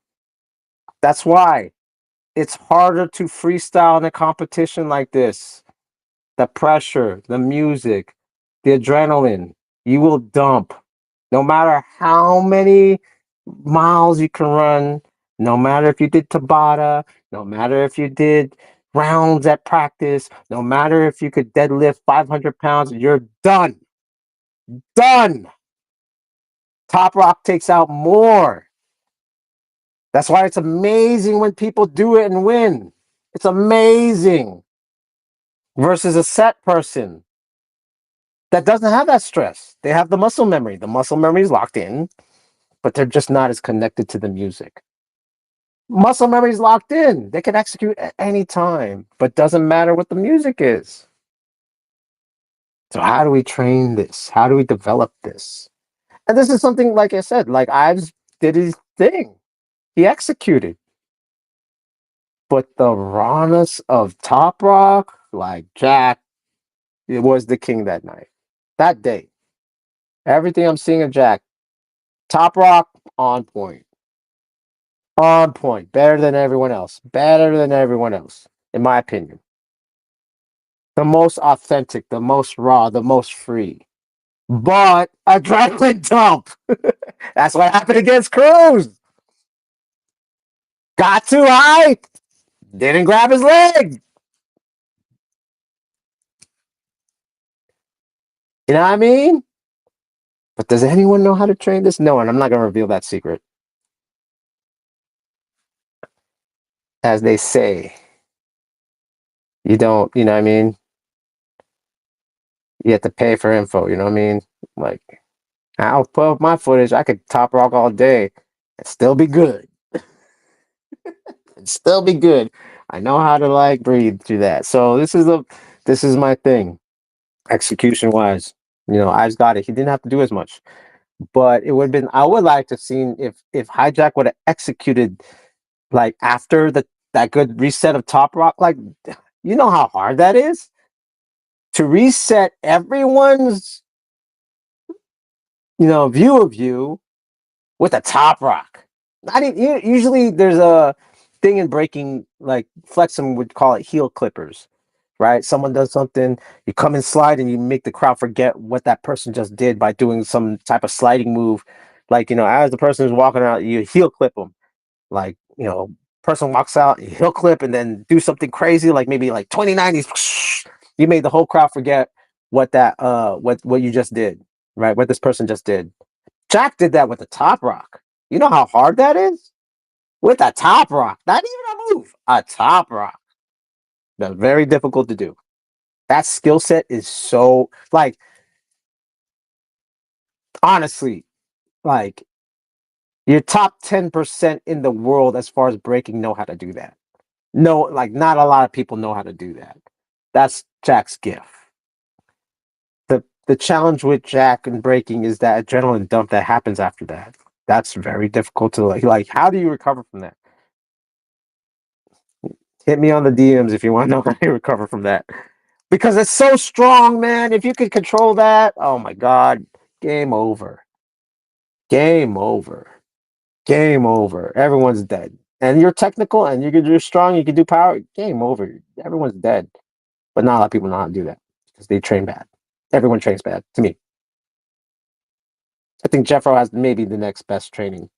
That's why it's harder to freestyle in a competition like this. The pressure, the music, the adrenaline, you will dump. No matter how many miles you can run, no matter if you did Tabata, no matter if you did rounds at practice, no matter if you could deadlift 500 pounds, you're done. Done. Top Rock takes out more. That's why it's amazing when people do it and win. It's amazing. Versus a set person that doesn't have that stress. They have the muscle memory. The muscle memory is locked in, but they're just not as connected to the music. Muscle memory is locked in. They can execute at any time, but doesn't matter what the music is. So how do we train this? How do we develop this? And this is something, like I said, like Ives did his thing. He executed. But the rawness of Top Rock, like Jack, it was the king that night. That day. Everything I'm seeing of Jack, Top Rock, on point. On point. Better than everyone else. Better than everyone else, in my opinion. The most authentic, the most raw, the most free. But adrenaline dump. That's what happened against Cruz. Got too high. Didn't grab his leg. You know what I mean? But does anyone know how to train this? No, and I'm not going to reveal that secret. As they say, you don't, you know what I mean? You have to pay for info, you know what I mean? Like, I'll put up my footage. I could Top Rock all day and still be good. And still be good. I know how to like breathe through that. So this is my thing. Execution wise. You know, I've got it. He didn't have to do as much. But it would have been, I would like to have seen if Hijack would have executed like after that good reset of Top Rock, like you know how hard that is to reset everyone's view of you with a Top Rock. I mean, usually there's a thing in breaking, like Flexum would call it heel clippers, right? Someone does something, you come and slide, and you make the crowd forget what that person just did by doing some type of sliding move. Like, as the person is walking out, you heel clip them. Like, person walks out, you heel clip, and then do something crazy, like maybe like 2090s. You made the whole crowd forget what what you just did, right? What this person just did. Jack did that with the Top Rock. You know how hard that is? With a Top Rock. Not even a move. A Top Rock. That's very difficult to do. That skill set is so, like, honestly, like, your top 10% in the world as far as breaking know how to do that. No, like, not a lot of people know how to do that. That's Jack's gift. The challenge with Jack and breaking is that adrenaline dump that happens after that. That's very difficult to like. How do you recover from that? Hit me on the DMs if you want to know how to recover from that. Because it's so strong, man. If you could control that, oh my God, game over. Game over. Game over. Everyone's dead. And you're technical and you're strong, you can do power, game over. Everyone's dead. But not a lot of people know how to do that because they train bad. Everyone trains bad, to me. I think Jeffro has maybe the next best training.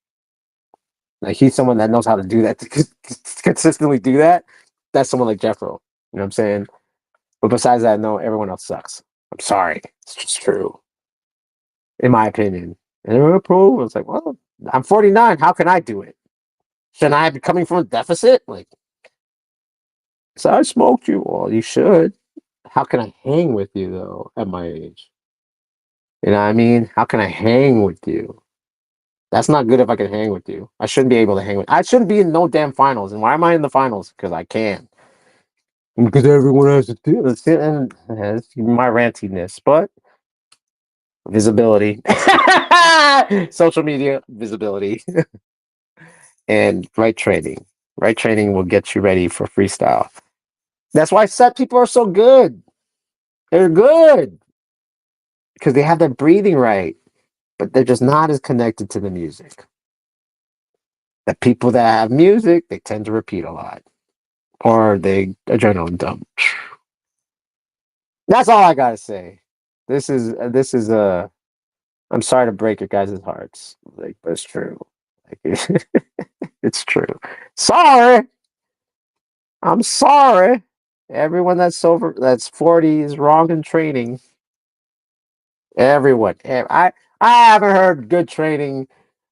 Like, he's someone that knows how to do that, to consistently do that. That's someone like Jeffro. You know what I'm saying? But besides that, no, everyone else sucks. I'm sorry. It's just true, in my opinion. And I was like, well, I'm 49. How can I do it? Shouldn't I be coming from a deficit? Like, so I smoked you. Well, you should. How can I hang with you though at my age? You know what I mean? How can I hang with you? That's not good if I can hang with you. I shouldn't be able to hang with. I shouldn't be in no damn finals. And why am I in the finals? Because I can. Because everyone has to do it. And that's my rantiness, but visibility, social media visibility, and right training. Right training will get you ready for freestyle. That's why set people are so good. They're good because they have their breathing right, but they're just not as connected to the music. The people that have music, they tend to repeat a lot, or they adrenaline dump. That's all I gotta say. This is a. I'm sorry to break your guys' hearts, like, but it's true. Like, it's true. Sorry, I'm sorry. Everyone that's 40 is wrong in training. Everyone. I haven't heard good training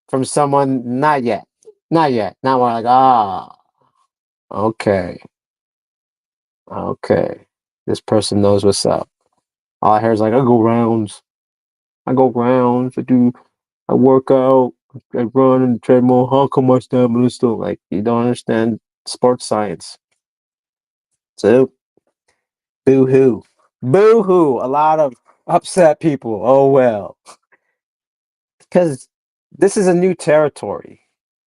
from someone. Not yet. Not yet. Not one like, okay, okay. This person knows what's up. All I hear is like, I go rounds. I go rounds. I work out. I run on the treadmill. How come my stamina still like? You don't understand sports science. So, boo hoo. Boo hoo. A lot of upset people. Oh well. Because this is a new territory.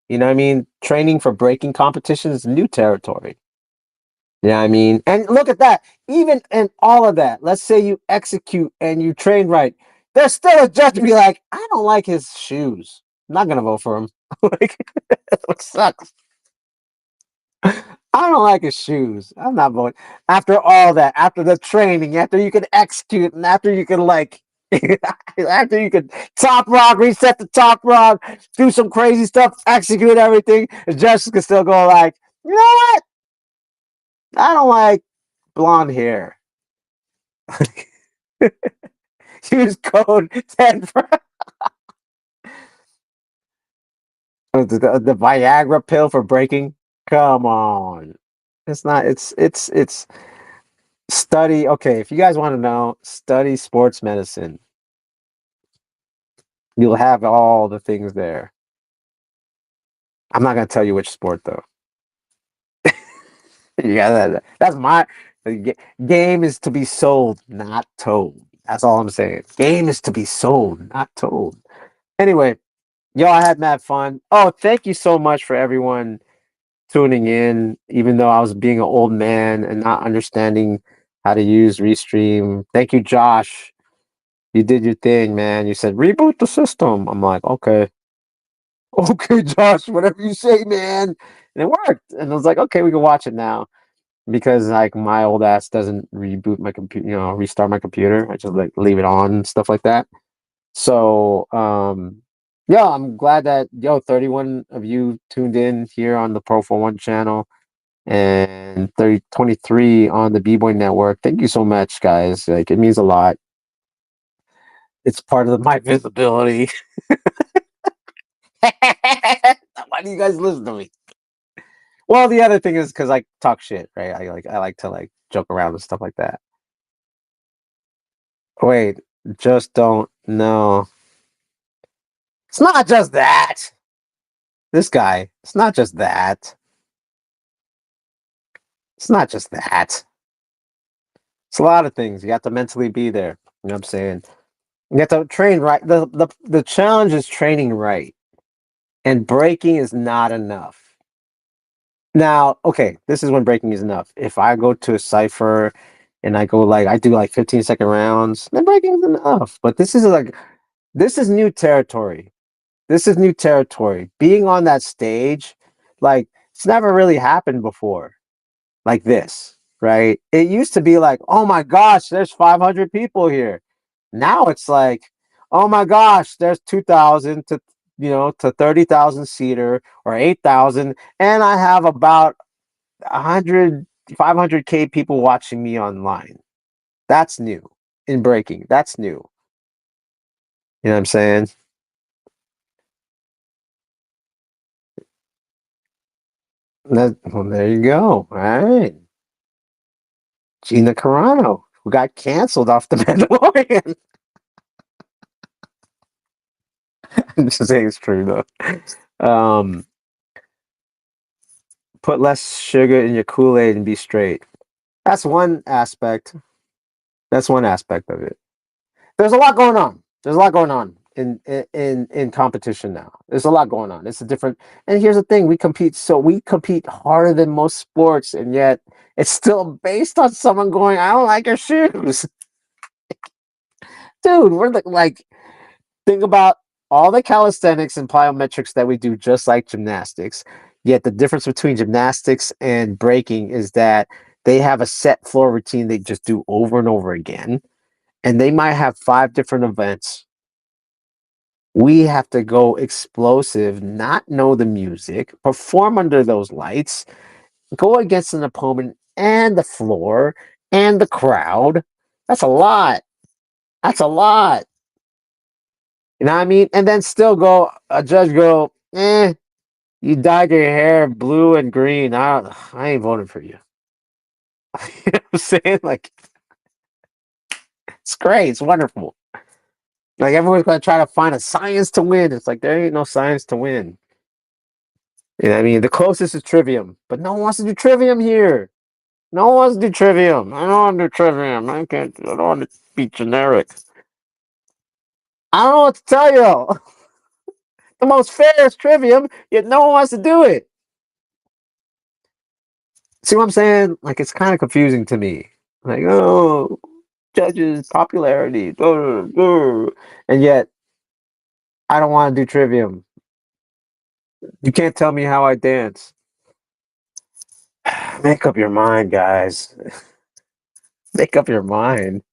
You know what I mean? Training for breaking competition is new territory. You know what I mean? And look at that. Even in all of that, let's say you execute and you train right. There's still a judge to be like, I don't like his shoes. I'm not gonna vote for him. Like, it sucks. I don't like his shoes. I'm not voting. After all that, after the training, after you can execute, and after you can like, after you can top rock, reset the top rock, do some crazy stuff, execute everything, the judges can still go like, you know what? I don't like blonde hair. Use code 10 for the Viagra pill for breaking. Come on. It's not, it's study. Okay, if you guys want to know, study sports medicine. You'll have all the things there. I'm not gonna tell you which sport though. Yeah, that's my game is to be sold, not told. That's all I'm saying. Game is to be sold, not told. Anyway, y'all had mad fun. Oh, thank you so much for everyone tuning in, even though I was being an old man and not understanding how to use Restream. Thank you, Josh. You did your thing, man. You said reboot the system. I'm like, okay. Okay, Josh, whatever you say, man. And it worked. And I was like, okay, we can watch it now. Because like my old ass doesn't reboot my computer, restart my computer. I just like leave it on and stuff like that. So yeah, I'm glad that 31 of you tuned in here on the Pro for One channel and 23 on the Bboy network. Thank you so much, guys. Like, it means a lot. It's part of my visibility. Why do you guys listen to me? Well, the other thing is because I talk shit, right? I like to like joke around and stuff like that. Wait, just don't know. It's not just that. This guy. It's not just that. It's not just that. It's a lot of things. You have to mentally be there. You know what I'm saying? You have to train right. The challenge is training right. And breaking is not enough. Now, okay, this is when breaking is enough. If I go to a Cypher and I do like 15-second rounds, then breaking is enough. But this is new territory. This is new territory. Being on that stage, like, it's never really happened before like this, right? It used to be like, oh my gosh, there's 500 people here. Now it's like, oh my gosh, there's 2,000 to 30,000 seater or 8,000, and I have about 100, 500K people watching me online. That's new. in breaking. That's new. You know what I'm saying? Well, there you go. All right. Gina Carano, who got canceled off the Mandalorian. I'm just saying it's true though. Put less sugar in your Kool-Aid and be straight. That's one aspect. That's one aspect of it. There's a lot going on. There's a lot going on in competition now. There's a lot going on. It's a different. And here's the thing: we compete harder than most sports, and yet it's still based on someone going, "I don't like your shoes." Dude, like think about all the calisthenics and plyometrics that we do just like gymnastics. Yet the difference between gymnastics and breaking is that they have a set floor routine they just do over and over again. And they might have 5 different events. We have to go explosive, not know the music, perform under those lights, go against an opponent and the floor and the crowd. That's a lot. That's a lot. You know what I mean? And then still a judge go, you dyed your hair blue and green. I ain't voting for you. You know what I'm saying? Like, it's great. It's wonderful. Like, everyone's going to try to find a science to win. It's like, there ain't no science to win. You know what I mean? The closest is Trivium, but no one wants to do Trivium here. No one wants to do Trivium. I don't want to do Trivium. I don't want to be generic. I don't know what to tell you. The most fair is Trivium, yet no one wants to do it. See what I'm saying? Like, it's kind of confusing to me. Like, oh, judges, popularity, and yet I don't want to do Trivium. You can't tell me how I dance. Make up your mind, guys. Make up your mind.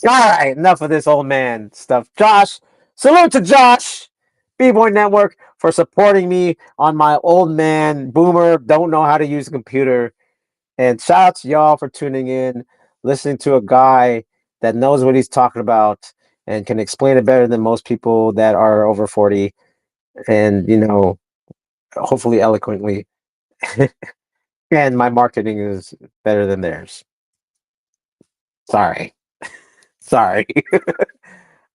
All right, enough of this old man stuff. Josh, salute to Josh, B-Boy Network, for supporting me on my old man boomer, don't know how to use a computer. And shout out to y'all for tuning in, listening to a guy that knows what he's talking about and can explain it better than most people that are over 40 and, hopefully eloquently. And my marketing is better than theirs. Sorry. Sorry. All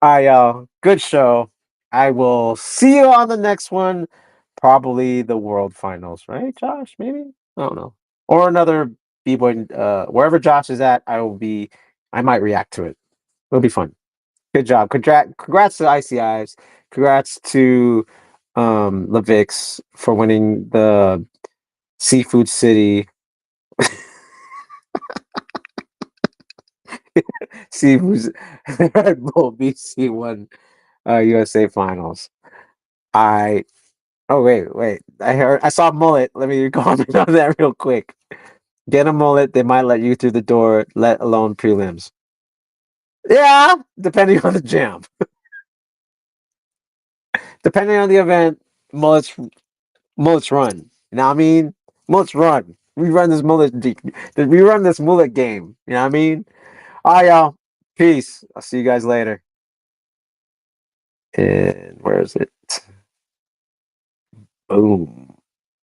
right, y'all. Good show. I will see you on the next one. Probably the World Finals, right, Josh? Maybe? I don't know. Or another B-Boy. Wherever Josh is at, I might react to it. It'll be fun. Good job. Congrats to Icy Eyes. Congrats to Levix for winning the Seafood City Seafood Red Bull BC1 USA Finals. I Oh wait. I saw mullet. Let me comment on that real quick. Get a mullet, they might let you through the door, let alone prelims. Yeah, depending on the jam. Depending on the event, mullets run. You know what I mean? Mullets run. We run this mullet game. You know what I mean? All right, y'all. Peace. I'll see you guys later. And where is it? Boom.